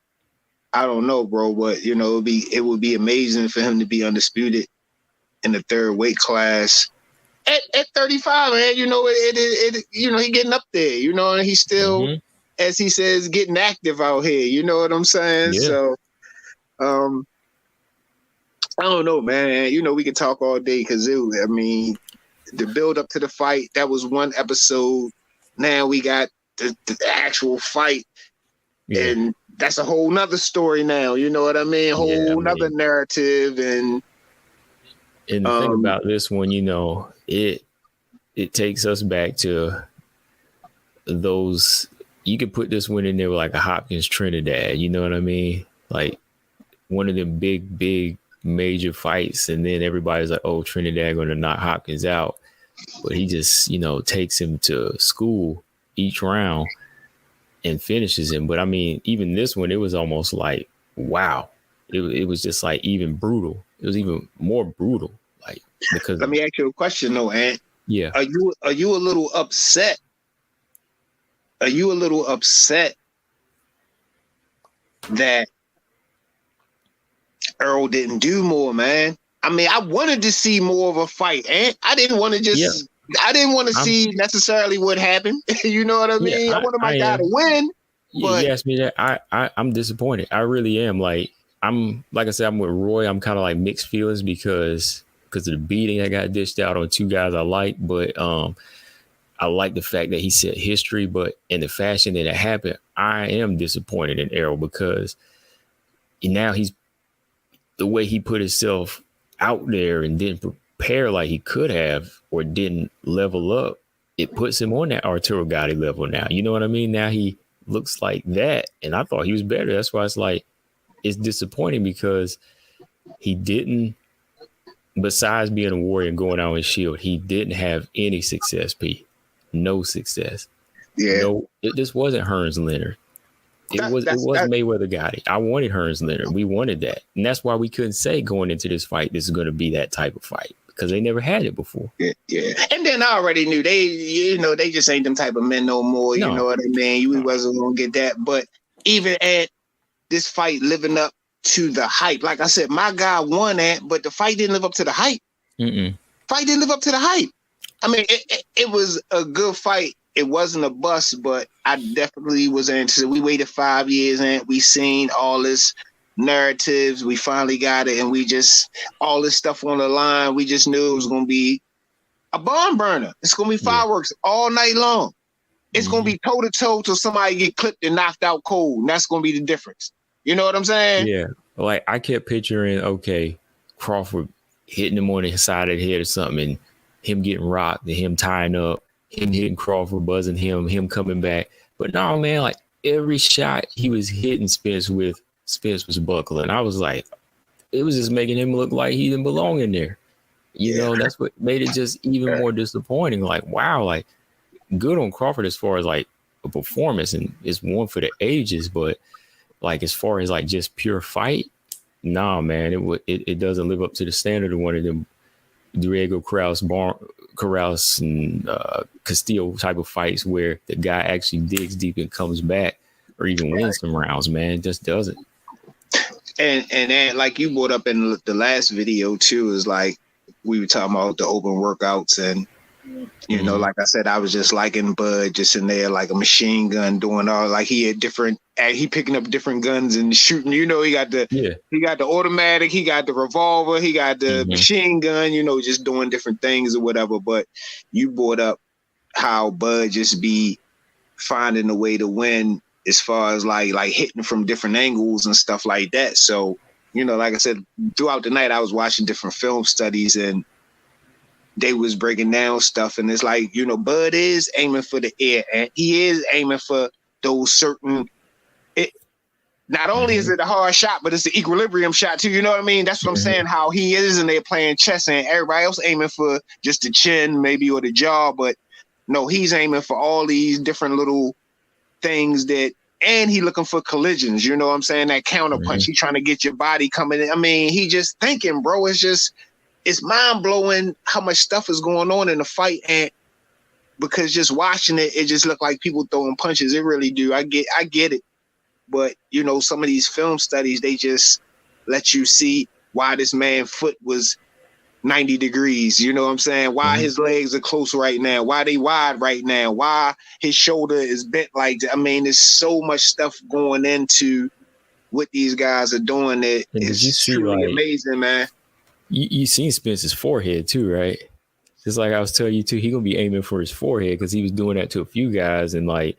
I don't know, bro, but it would be amazing for him to be undisputed in the third weight class at 35, man. He getting up there, and he's still, as he says, getting active out here. You know what I'm saying? Yeah. So, I don't know, man. We could talk all day because the build up to the fight, that was one episode. Now we got the actual fight, and that's a whole nother story now. You know what I mean? Nother narrative. And the thing about this one, it takes us back to those. You could put this one in there with like a Hopkins Trinidad. You know what I mean? Like one of them big major fights, and then everybody's like, "Oh, Trinidad going to knock Hopkins out," but he just takes him to school each round and finishes him. But even this one, it was almost like, wow, it was just like even brutal. It was even more brutal, like, because. Let me ask you a question, though, Ant. Yeah. Are you a little upset? Are you a little upset that Errol didn't do more, man? I mean, I wanted to see more of a fight, and I didn't want to just. Yeah. I didn't want to see necessarily what happened. You know what I mean? I wanted my guy to win. But you asked me that. I'm disappointed. I really am. Like I said, I'm with Roy. I'm kind of like mixed feelings because of the beating I got dished out on two guys I like. But I like the fact that he set history. But in the fashion that it happened, I am disappointed in Errol because now he's the way he put himself out there and didn't prepare like he could have or didn't level up. It puts him on that Arturo Gatti level now. You know what I mean? Now he looks like that. And I thought he was better. That's why it's like, it's disappointing because he didn't, besides being a warrior and going out with Shield, he didn't have any success, P. No success. Yeah. No, this wasn't Hearns Leonard. It was Mayweather Gotti. I wanted Hearns Leonard. We wanted that. And that's why we couldn't say going into this fight, this is going to be that type of fight because they never had it before. Yeah. And then I already knew they just ain't them type of men no more. You know what I mean? We wasn't going to get that. But even at this fight living up to the hype, like I said, my guy won that, but the fight didn't live up to the hype. Fight didn't live up to the hype. I mean, it was a good fight. It wasn't a bust, but I definitely was interested. We waited 5 years and we seen all this narratives. We finally got it, and we just all this stuff on the line. We just knew it was going to be a barn burner. It's going to be fireworks all night long. It's going to be toe to toe till somebody get clipped and knocked out cold. And that's going to be the difference. You know what I'm saying? Yeah. Like I kept picturing, Crawford hitting him on the side of the head or something, and him getting rocked, and him tying up. Him hitting Crawford, buzzing him coming back. But no, man, like every shot he was hitting Spence with, Spence was buckling. I was like, it was just making him look like he didn't belong in there. You know, that's what made it just even more disappointing. Like, wow, like good on Crawford as far as like a performance, and it's one for the ages. But like as far as like just pure fight, nah, man, it doesn't live up to the standard of one of them Diego Corrales and Castillo type of fights where the guy actually digs deep and comes back or even wins some rounds, man. It just doesn't. And like you brought up in the last video too, is like we were talking about the open workouts, and you know, like I said, I was just liking Bud just in there like a machine gun doing all, like he had different, he picking up different guns and shooting. You know, he got the automatic, he got the revolver, he got the machine gun. You know, just doing different things or whatever. But you brought up how Bud just be finding a way to win as far as like hitting from different angles and stuff like that. So, you know, like I said, throughout the night I was watching different film studies and they was breaking down stuff, and it's like, you know, Bud is aiming for the air, and he is aiming for those certain. Not only is it a hard shot, but it's the equilibrium shot too. You know what I mean? That's what I'm saying. How he is, and they're playing chess, and everybody else aiming for just the chin, maybe, or the jaw. But no, he's aiming for all these different little things and he looking for collisions. You know what I'm saying? That counter punch. He trying to get your body coming in. I mean, he just thinking, bro. It's mind blowing how much stuff is going on in the fight, and because just watching it just looked like people throwing punches. It really do. I get it, but you know, some of these film studies, they just let you see why this man's foot was 90 degrees. You know what I'm saying? Why his legs are close right now? Why they wide right now? Why his shoulder is bent like that? I mean, there's so much stuff going into what these guys are doing. It's truly amazing, man. You seen Spence's forehead too, right? Just like I was telling you too, he gonna be aiming for his forehead because he was doing that to a few guys, and like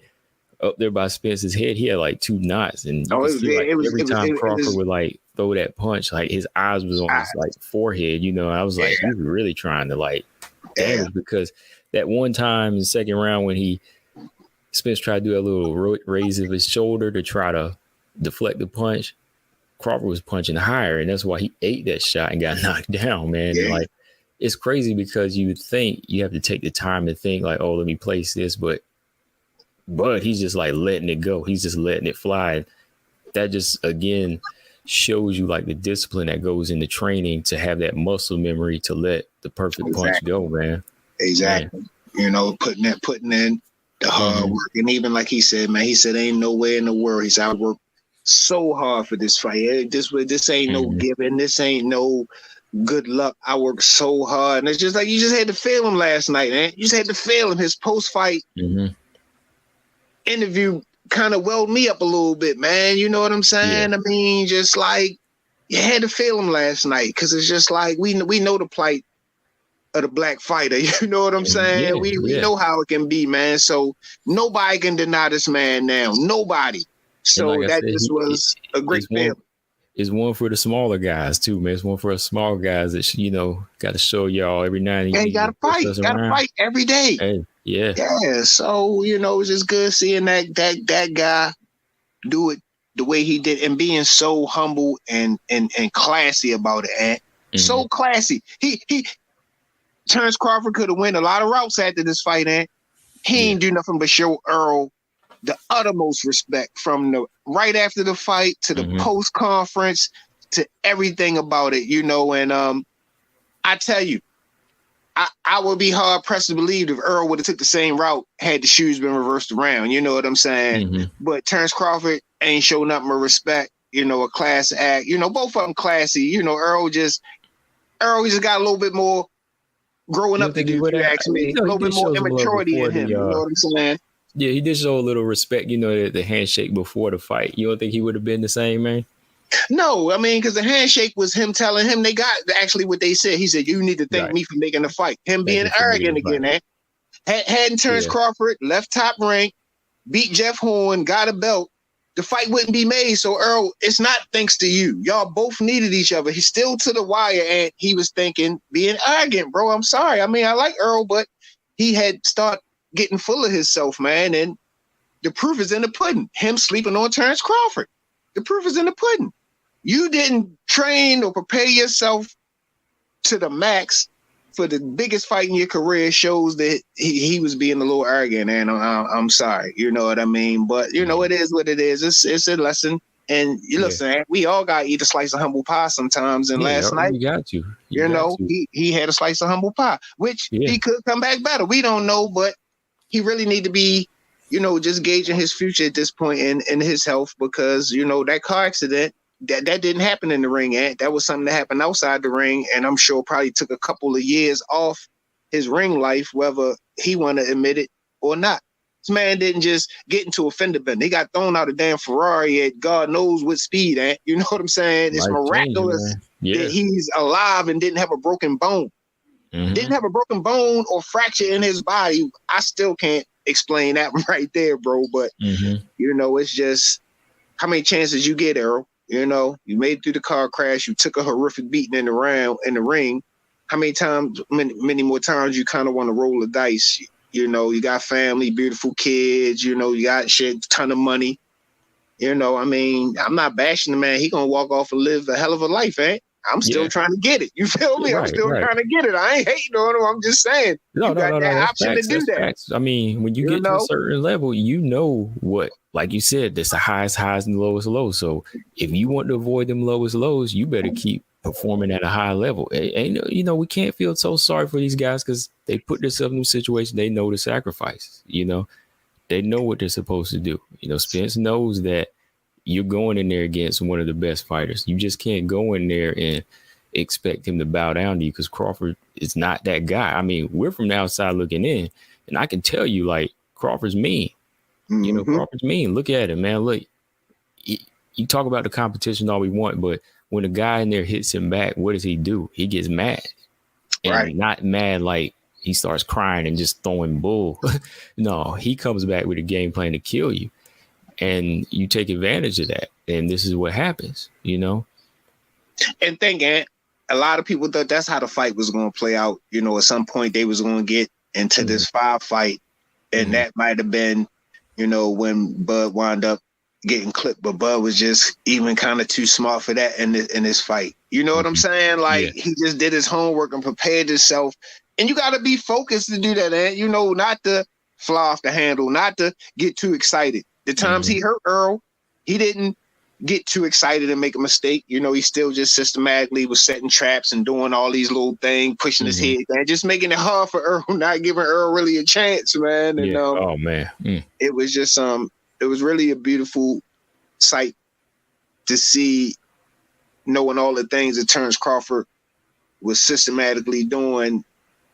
up there by Spence's head, he had like 2 knots, and every time Crawford would like throw that punch, like his eyes was on his like forehead. You know, I was like, he was really trying to like damage, because that one time in the second round when Spence tried to do a little raise of his shoulder to try to deflect the punch, Crawford was punching higher, and that's why he ate that shot and got knocked down, man. And like, it's crazy because you would think you have to take the time to think like, oh, let me place this, but he's just like letting it go. He's just letting it fly. That just again shows you like the discipline that goes into training to have that muscle memory to let the perfect punch go, man. Exactly. Man. You know, putting in the hard work, and even like he said, man, he said ain't no way in the world. He's worked so hard for this fight. This ain't no giving. This ain't no good luck. I worked so hard. And it's just like, you just had to feel him last night, man. You just had to feel him. His post-fight interview kind of welled me up a little bit, man. You know what I'm saying? Yeah. I mean, just like, you had to feel him last night, because it's just like, we know the plight of the black fighter. You know what I'm saying? We know how it can be, man. So nobody can deny this man now. Nobody. So like that said, just was a great feeling. It's one for the smaller guys too, man. It's one for us small guys that, you know, got to show y'all every night. And you got to fight. Got to fight every day. Hey, yeah. Yeah. So, you know, it's just good seeing that guy do it the way he did, and being so humble and classy about it. And so classy. He Terence Crawford could have went a lot of routes after this fight, and he ain't do nothing but show Errol the uttermost respect, from the right after the fight to the post conference to everything about it, you know. And I tell you, I would be hard pressed to believe if Errol would have took the same route had the shoes been reversed around. You know what I'm saying? But Terence Crawford ain't showing nothing but respect. You know, a class act. You know, both of them classy. You know, Errol just got a little bit more growing up to do. If you ask me, a little bit more immaturity in him. You know what I'm saying? Yeah, he did show a little respect, you know, the handshake before the fight. You don't think he would have been the same, man? No, I mean, because the handshake was him telling him they got actually what they said. He said, you need to thank me for making the fight. Him being arrogant again, man. Hadn't Terence Crawford left top rank, beat Jeff Horn, got a belt, the fight wouldn't be made. So, Errol, it's not thanks to you. Y'all both needed each other. He's still to the wire, and he was thinking, being arrogant, bro. I'm sorry. I mean, I like Errol, but he had started getting full of himself, man. And the proof is in the pudding. Him sleeping on Terence Crawford. The proof is in the pudding. You didn't train or prepare yourself to the max for the biggest fight in your career. Shows that he was being a little arrogant, and I'm sorry. You know what I mean? But, you know, it is what it is. It's a lesson. And you listen, we all got to eat a slice of humble pie sometimes. And last night, you got to. You know, he had a slice of humble pie, which he could come back better. We don't know, but he really need to be, you know, just gauging his future at this point in his health, because, you know, that car accident, that didn't happen in the ring, and that was something that happened outside the ring, and I'm sure probably took a couple of years off his ring life, whether he want to admit it or not. This man didn't just get into a fender bender. He got thrown out of damn Ferrari at God knows what speed at. You know what I'm saying? It's miraculous that he's alive and didn't have a broken bone. Didn't have a broken bone or fracture in his body. I still can't explain that right there, bro. But, you know, it's just how many chances you get, Errol. You know, you made it through the car crash. You took a horrific beating in the ring. How many times, many more times you kind of want to roll the dice? You know, you got family, beautiful kids. You know, you got ton of money. You know, I mean, I'm not bashing the man. He going to walk off and live a hell of a life, eh? I'm still trying to get it. You feel me? I'm still trying to get it. I ain't hating on him. I'm just saying. You got that option to do that. Facts. I mean, when you get to a certain level, you know what, like you said, there's the highest highs and the lowest lows. So if you want to avoid them lowest lows, you better keep performing at a high level. And, you know, we can't feel so sorry for these guys because they put themselves in a situation. They know the sacrifices, you know, they know what they're supposed to do. You know, Spence knows that you're going in there against one of the best fighters. You just can't go in there and expect him to bow down to you, because Crawford is not that guy. I mean, we're from the outside looking in, and I can tell you, like, Crawford's mean. You know, Crawford's mean. Look at him, man. Look, you talk about the competition all we want, but when a guy in there hits him back, what does he do? He gets mad. And not mad like he starts crying and just throwing bull. No, he comes back with a game plan to kill you. And you take advantage of that. And this is what happens, you know? And thinking, a lot of people thought that's how the fight was going to play out. You know, at some point they was going to get into this 5 fight. And that might have been, you know, when Bud wound up getting clipped. But Bud was just even kind of too smart for that in this fight. You know what I'm saying? Like, he just did his homework and prepared himself. And you got to be focused to do that, man. You know, not to fly off the handle, not to get too excited. The times he hurt Errol, he didn't get too excited and make a mistake. You know, he still just systematically was setting traps and doing all these little things, pushing his head, man, just making it hard for Errol, not giving Errol really a chance, man. And oh man, it was just it was really a beautiful sight to see, knowing all the things that Terence Crawford was systematically doing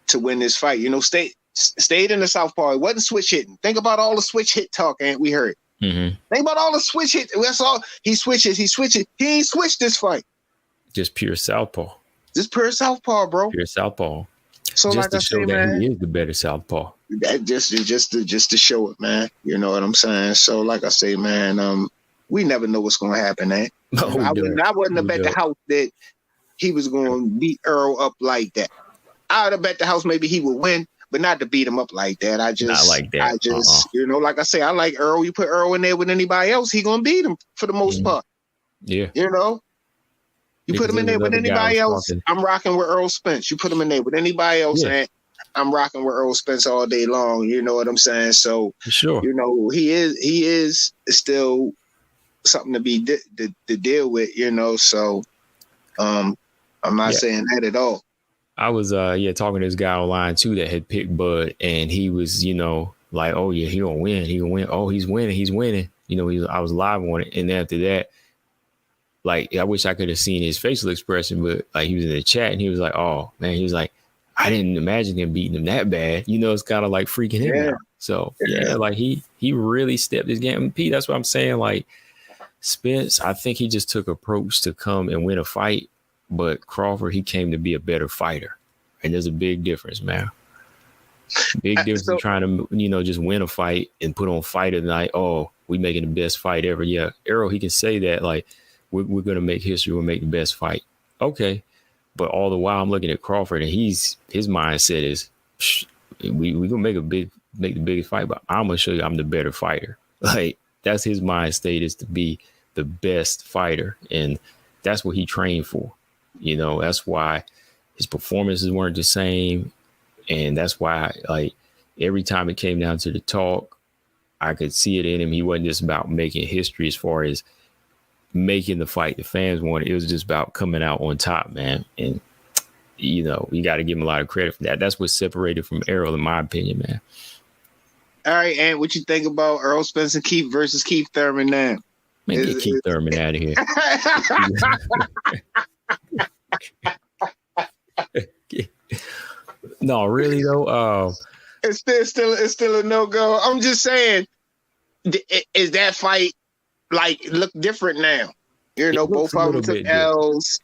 to win this fight. You know, stayed in the southpaw. It wasn't switch hitting. Think about all the switch hit talk we heard. Mm-hmm. Think about all the switch hit. That's all. He switches. He ain't switched this fight. Just pure southpaw. Just pure southpaw, bro. Pure southpaw. So just like to I show say, that man, he is the better southpaw. that just to show it, man. You know what I'm saying? So like I say, man, we never know what's gonna happen, man. I wouldn't have bet the house that he was gonna beat Errol up like that. I would have bet the house maybe he would win, but not to beat him up like that. Not like that. You know, like I say, I like Errol. You put Errol in there with anybody else, he gonna beat him for the most part. Yeah. You know? You put him in there with anybody else, talking. I'm rocking with Errol Spence. You put him in there with anybody else, and I'm rocking with Errol Spence all day long. You know what I'm saying? So, sure. You know, he is still something to be to deal with. You know, so I'm not saying that at all. I was talking to this guy online too that had picked Bud, and he was, you know, like, oh yeah, he gonna win. Oh, he's winning. You know, I was live on it, and after that, like, I wish I could have seen his facial expression, but like he was in the chat and he was like, oh man, he was like, I didn't imagine him beating him that bad. You know, it's kind of like freaking him out. So like he really stepped his game. And Pete, that's what I'm saying. Like Spence, I think he just took approach to come and win a fight, but Crawford, he came to be a better fighter. And there's a big difference, man. Big difference in trying to, you know, just win a fight and put on fight of the night. Oh, we making the best fight ever. Yeah. Errol, he can say that, like, we're going to make history. We'll make the best fight. Okay. But all the while I'm looking at Crawford and his mindset is we going to make the biggest fight, but I'm going to show you I'm the better fighter. Like that's his mind state, is to be the best fighter. And that's what he trained for. You know, that's why his performances weren't the same. And that's why, like, every time it came down to the talk, I could see it in him. He wasn't just about making history as far as making the fight the fans wanted. It was just about coming out on top, man. And, you know, you got to give him a lot of credit for that. That's what separated from Errol, in my opinion, man. All right, and what you think about Errol Spence and Keith versus Keith Thurman now? Man, get Keith Thurman out of here. No, really though. It's still a no-go. I'm just saying, is that fight like look different now? You know, both of them took L's.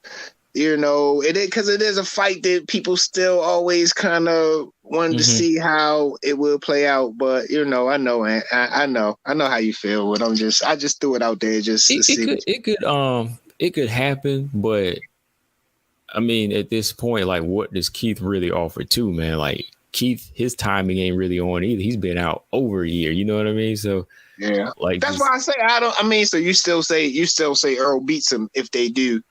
You know, because it is a fight that people still always kind of wanted to see how it will play out. But you know, I know how you feel. But I just threw it out there just to see. It could happen, but I mean, at this point, like, what does Keith really offer too, man? Like Keith, his timing ain't really on either. He's been out over a year. You know what I mean? So yeah, like that's why I say so you still say Earl beats him if they do.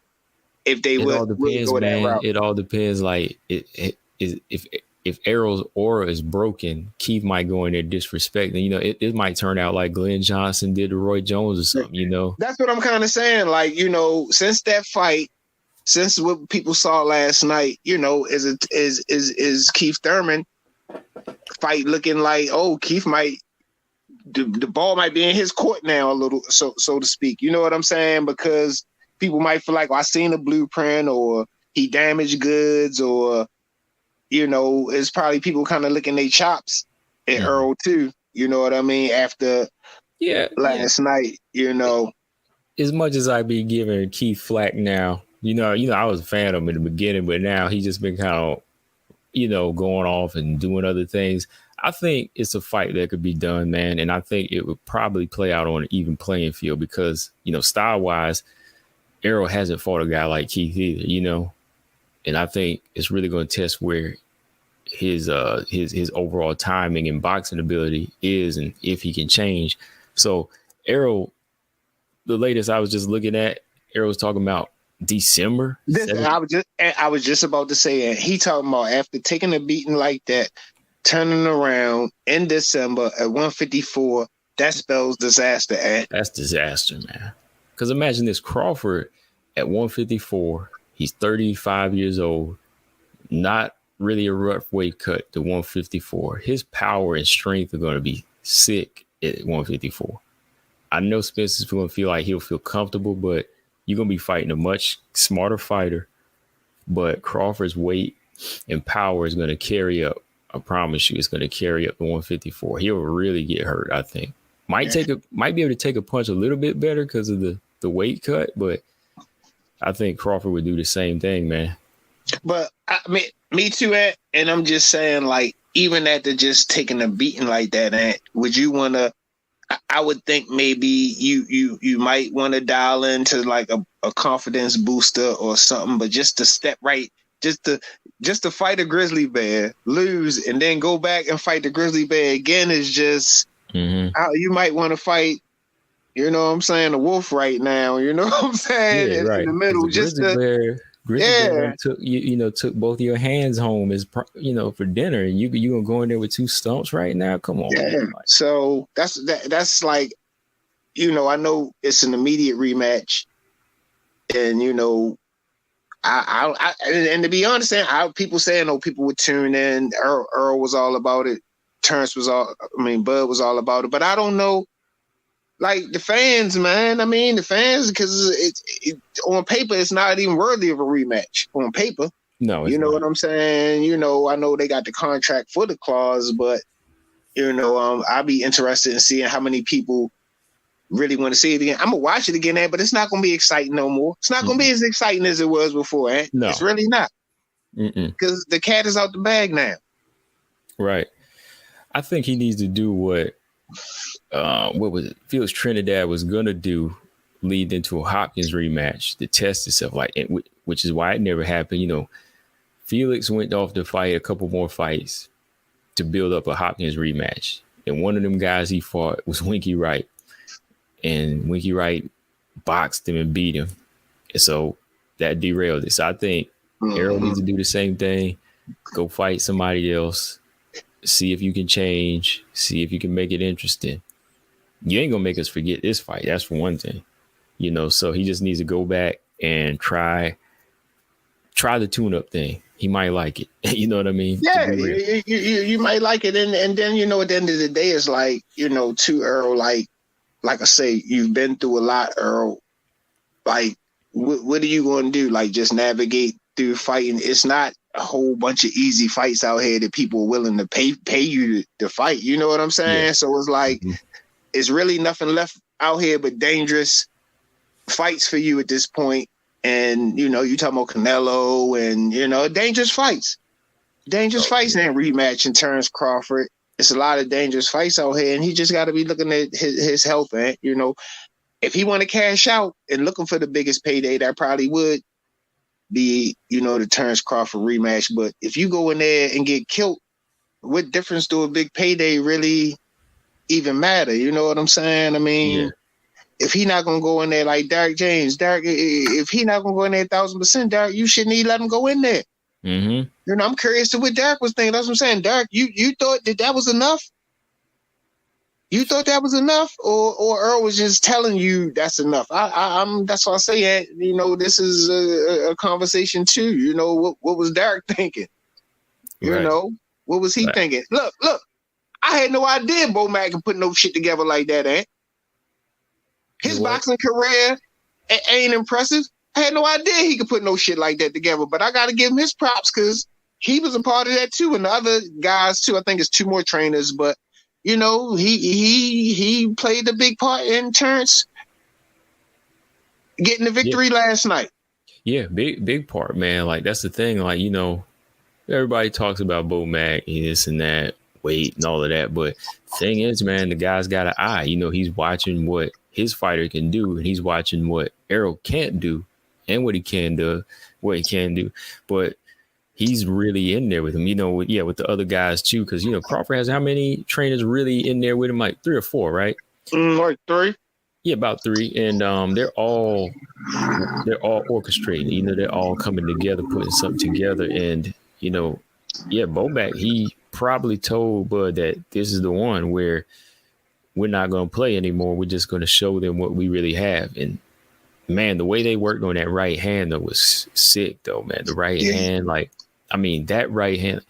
If they would, all depends, go man. That route. It all depends. Like if Errol's aura is broken, Keith might go in there disrespecting. You know, it might turn out like Glenn Johnson did to Roy Jones or something. You know, that's what I'm kind of saying. Like, you know, since that fight, since what people saw last night, you know, is Keith Thurman fight looking like, oh, Keith might the ball might be in his court now a little, so to speak. You know what I'm saying? Because people might feel like, I seen a blueprint, or he damaged goods, or, you know, it's probably people kind of licking their chops at Earl too. You know what I mean? After last night, you know. As much as I be giving Keith flack now, you know, I was a fan of him in the beginning, but now he's just been kind of, you know, going off and doing other things. I think it's a fight that could be done, man. And I think it would probably play out on an even playing field because, you know, style-wise, Errol hasn't fought a guy like Keith either, you know. And I think it's really going to test where his overall timing and boxing ability is and if he can change. So Errol, the latest I was just looking at, Errol was talking about December. I was just about to say it. He talking about after taking a beating like that, turning around in December at 154, that spells disaster. That's disaster, man. Because imagine this, Crawford at 154, he's 35 years old, not really a rough weight cut to 154. His power and strength are going to be sick at 154. I know Spence is going to feel like he'll feel comfortable, but you're going to be fighting a much smarter fighter but Crawford's weight and power is going to carry up. I promise you, it's going to carry up to 154. He'll really get hurt, I think. Might be able to take a punch a little bit better because of the weight cut, but I think Crawford would do the same thing, man. But I mean, me too, Ant. And I'm just saying, like, even after just taking a beating like that, Ant, would you want to? I would think maybe you might want to dial into like a confidence booster or something, but just to step right, just to fight a grizzly bear, lose, and then go back and fight the grizzly bear again is just how you might want to fight. You know what I'm saying? A wolf right now. You know what I'm saying? Yeah, right. In the middle, just grizzly bear took both of your hands home as for dinner, and you gonna go in there with two stumps right now? Come on. Yeah. Man. So that's like, I know it's an immediate rematch, and I and to be honest, people saying people would tune in. Earl was all about it. Terrence Bud was all about it, but I don't know. Like the fans, man. I mean, the fans, because it on paper, it's not even worthy of a rematch. On paper, no, you know what I'm saying. I know they got the contract for the clause, but I'd be interested in seeing how many people really want to see it again. I'm gonna watch it again, but it's not gonna be exciting no more. It's not gonna be as exciting as it was before. No, it's really not, because the cat is out the bag now. Right. I think he needs to do what was it? Felix Trinidad was gonna do, lead into a Hopkins rematch to test itself, which is why it never happened. Felix went off to fight a couple more fights to build up a Hopkins rematch, and one of them guys he fought was Winky Wright, and Winky Wright boxed him and beat him, and so that derailed it. So I think Errol needs to do the same thing, go fight somebody else. See if you can change. See if you can make it interesting. You ain't gonna make us forget this fight. That's for one thing, So he just needs to go back and try the tune-up thing. He might like it. You know what I mean? Yeah, you might like it, and then at the end of the day, it's like to Earl, like I say, you've been through a lot, Earl. Like, what are you going to do? Like, just navigate through fighting? It's not a whole bunch of easy fights out here that people are willing to pay you to fight. You know what I'm saying? Yeah. So it's like, it's really nothing left out here but dangerous fights for you at this point. And, you talking about Canelo and, dangerous fights. Dangerous fights and rematch and Terence Crawford. It's a lot of dangerous fights out here, and he just got to be looking at his health, man. If he want to cash out and looking for the biggest payday, that probably would be, the Terence Crawford rematch. But if you go in there and get killed, what difference do a big payday really even matter? You know what I'm saying? I mean, if he not going to go in there like Derek James, if he not going to go in there 1,000%, Derek, you shouldn't even let him go in there. Mm-hmm. I'm curious to what Derek was thinking. That's what I'm saying. Derek, you thought that was enough? You thought that was enough, or Earl was just telling you that's enough? I'm that's why I say that. This is a conversation too. What was Derek thinking? What was he thinking? Look, I had no idea Bo Mack could put no shit together like that. His boxing career ain't impressive. I had no idea he could put no shit like that together. But I got to give him his props because he was a part of that too, and the other guys too. I think it's two more trainers, but. He played a big part in Terrence getting the victory last night. Yeah, big part, man. Like, that's the thing. Like, everybody talks about Bo Mack, this and that, weight and all of that. But the thing is, man, the guy's got an eye. He's watching what his fighter can do, and he's watching what Errol can't do and what he can do. But he's really in there with him, with the other guys too. Because, Crawford has how many trainers really in there with him? Like 3 or 4, right? Like 3. Yeah, about 3. And they're all orchestrating. They're all coming together, putting something together. And, Bo Mack, he probably told Bud that this is the one where we're not going to play anymore. We're just going to show them what we really have. And, man, the way they worked on that right hand, though, was sick, though, man. The right hand, that right hand.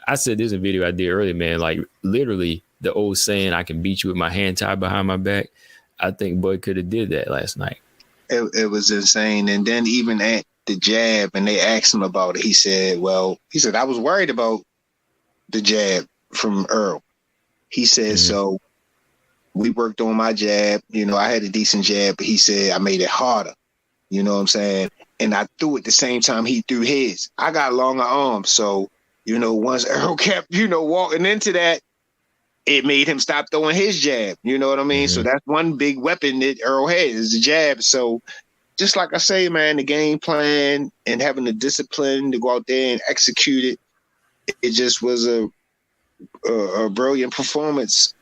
I said this in a video I did earlier, man. Like, literally, the old saying, I can beat you with my hand tied behind my back. I think Bud could have did that last night. It was insane. And then even at the jab, and they asked him about it. He said, I was worried about the jab from Errol. He said, so we worked on my jab. You know, I had a decent jab, but he said I made it harder. You know what I'm saying? And I threw it the same time he threw his. I got longer arms. So, you know, once Errol kept, you know, walking into that, it made him stop throwing his jab. You know what I mean? So that's one big weapon that Errol had is the jab. So just like I say, man, the game plan and having the discipline to go out there and execute it, it just was a brilliant performance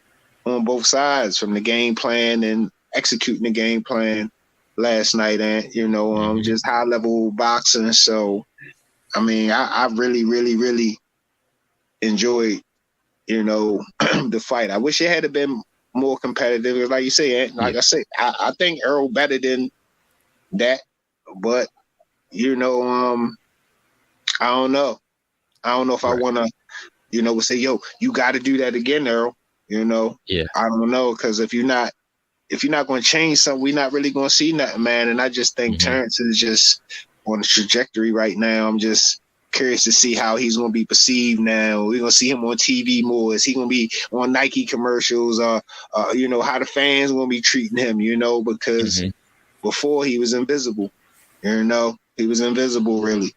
on both sides, from the game plan and executing the game plan last night, and you know, just high level boxing. So, I mean, I really, really, really enjoyed, you know, the fight. I wish it had been more competitive, like you say. Like I say, I think Errol better than that, but you know, I don't know. I don't know if I want to, you know, say, yo, you got to do that again, Errol. You know, I don't know, because if you're not going to change something, we're not really going to see nothing, man. And I just think Terence is just on a trajectory right now. I'm just curious to see how he's going to be perceived now. We're going to see him on TV more. Is he going to be on Nike commercials, or you know, how the fans going to be treating him? You know, because before he was invisible. You know, he was invisible, really.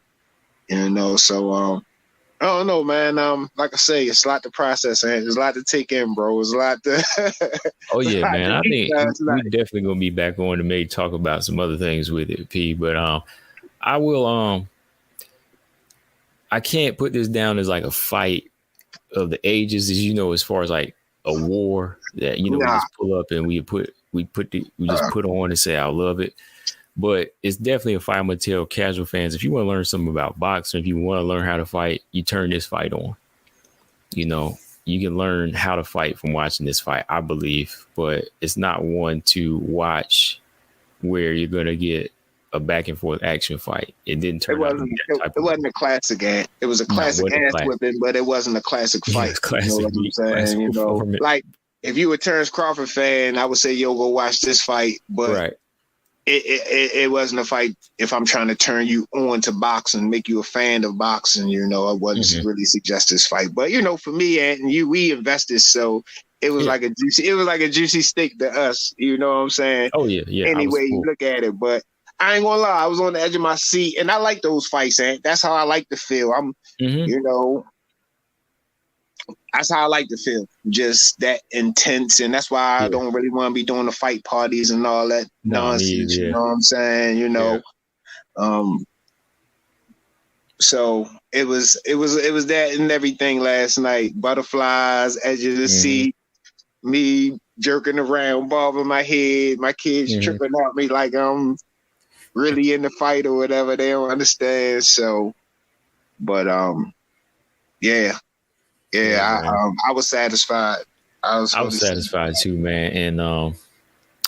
You know, so I don't know, man. Like I say, it's a lot to process, and there's a lot to take in, bro. It's a lot to. Oh yeah, man. I think we're definitely gonna be back on to maybe talk about some other things with it, P. But I will. I can't put this down as like a fight of the ages, as you know, as far as like a war that, you know, we just pull up and we just put on and say I love it. But it's definitely a fight. I'm going to tell casual fans, if you want to learn something about boxing, if you want to learn how to fight, you turn this fight on. You know, you can learn how to fight from watching this fight, I believe. But it's not one to watch where you're going to get a back and forth action fight. It didn't turn out. It wasn't a classic ass. It was a classic ass whipping, but it wasn't a classic fight. Classic, you know what I'm saying? You know, like if you were a Terence Crawford fan, I would say, yo, go watch this fight. But it wasn't a fight. If I'm trying to turn you on to boxing, make you a fan of boxing, you know, I wouldn't really suggest this fight. But you know, for me and you, we invested, so it was like a juicy steak to us. You know what I'm saying? Oh yeah. Anyway, you look at it, but I ain't gonna lie, I was on the edge of my seat, and I like those fights, and that's how I like to feel. I'm, you know, that's how I like to feel, just that intense, and that's why I don't really want to be doing the fight parties and all that nonsense. You know what I'm saying? You know, so it was that and everything last night. Butterflies, edge of the seat, me jerking around, bobbing my head, my kids tripping out me like I'm really in the fight or whatever. They don't understand. So, but I was satisfied. I was satisfied too, man. And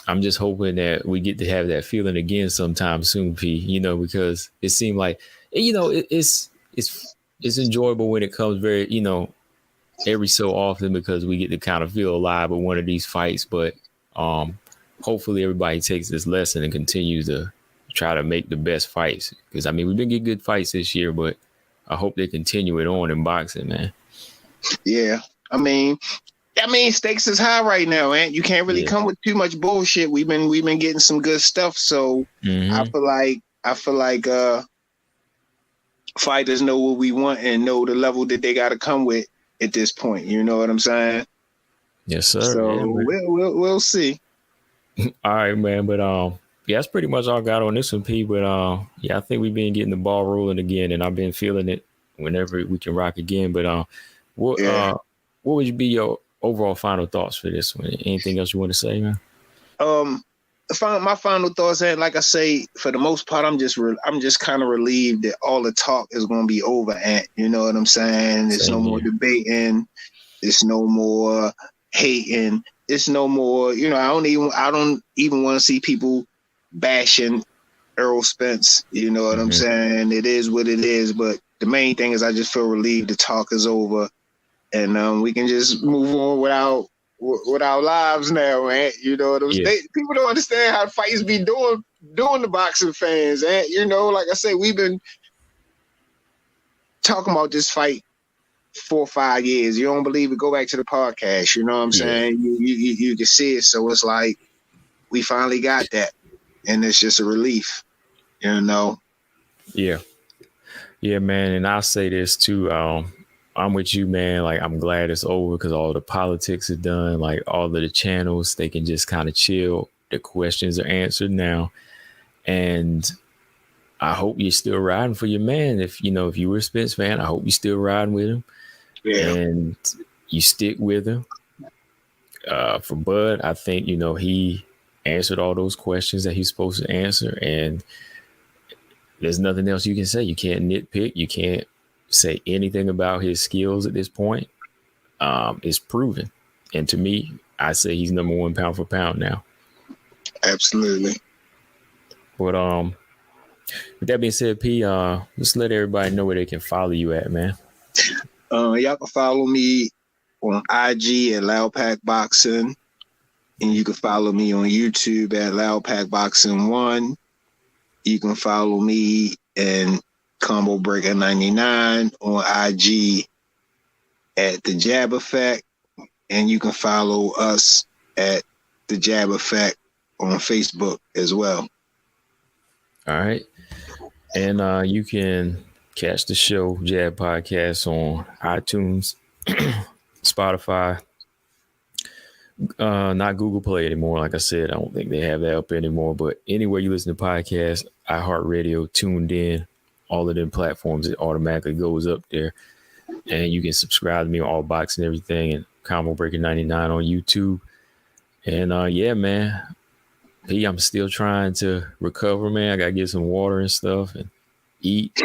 I'm just hoping that we get to have that feeling again sometime soon, P. You know, because it seemed like, you know, it's enjoyable when it comes very, you know, every so often, because we get to kind of feel alive with one of these fights. But hopefully everybody takes this lesson and continues to try to make the best fights, because I mean, we've been getting good fights this year, but I hope they continue it on in boxing, man. Yeah, I mean, stakes is high right now, man. You can't really come with too much bullshit. We've been getting some good stuff, so I feel like fighters know what we want and know the level that they got to come with at this point. You know what I'm saying? Yes, sir. So we'll see. All right, man. But that's pretty much all I got on this one, P. But I think we've been getting the ball rolling again, and I've been feeling it whenever we can rock again. But what would be your overall final thoughts for this one? Anything else you want to say, man? My final thoughts, and like I say, for the most part, I'm just kind of relieved that all the talk is going to be over. And you know what I'm saying? There's no more debating. There's no more hating. It's no more. You know, I don't even want to see people bashing Errol Spence. You know what I'm saying? It is what it is. But the main thing is I just feel relieved the talk is over, and we can just move on with our lives now, man. You know what I'm saying? People don't understand how fights be doing the boxing fans. And, you know, like I said, we've been talking about this fight 4 or 5 years. You don't believe it? Go back to the podcast. You know what I'm saying? You can see it. So it's like we finally got that, and it's just a relief. You know? Yeah, man. And I'll say this too. I'm with you, man. Like, I'm glad it's over because all the politics are done. Like, all of the channels, they can just kind of chill. The questions are answered now, and I hope you're still riding for your man. If you were a Spence fan, I hope you're still riding with him. Yeah. And you stick with him. For Bud, I think, he answered all those questions that he's supposed to answer. And there's nothing else you can say. You can't nitpick. You can't say anything about his skills at this point. It's proven. And to me, I say he's number 1 pound for pound now. Absolutely. But with that being said, P, just let everybody know where they can follow you at, man. Y'all can follow me on IG at Loud Pack Boxing, and you can follow me on YouTube at Loud Pack Boxing 1. You can follow me and Combo Breaker 99 on IG at thejabeffect, and you can follow us at thejabeffect on Facebook as well. All right. And you can catch the show Jab Podcast on iTunes, Spotify, not Google Play anymore. Like I said, I don't think they have that up anymore. But anywhere you listen to podcasts, iHeartRadio, TunedIn, all of them platforms, it automatically goes up there. And you can subscribe to me on all box and everything, and Combo Breaker 99 on YouTube. And yeah, man, P, I'm still trying to recover, man. I gotta get some water and stuff and eat,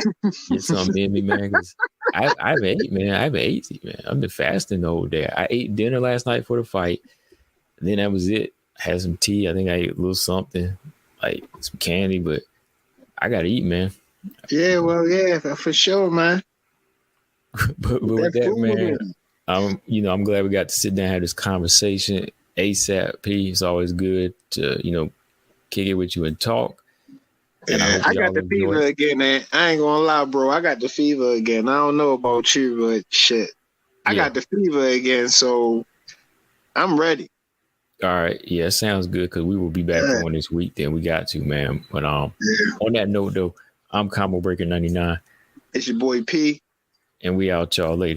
get something in me, man. Cause I haven't ate, man. I haven't ate, man. I've been fasting the whole day. I ate dinner last night for the fight, and then that was it. I had some tea. I think I ate a little something, like some candy, but I gotta eat, man. Yeah, well, yeah, for sure, man. but with that, man, I'm glad we got to sit down and have this conversation. ASAP, P. It's always good to, kick it with you and talk. And I got the fever again, man. I ain't gonna lie, bro. I got the fever again. I don't know about you, but shit. I got the fever again, so I'm ready. All right. Yeah, sounds good, because we will be back on this week. Then we got to, man. But on that note, though, I'm Combo Breaker 99. It's your boy P. And we out, y'all, later.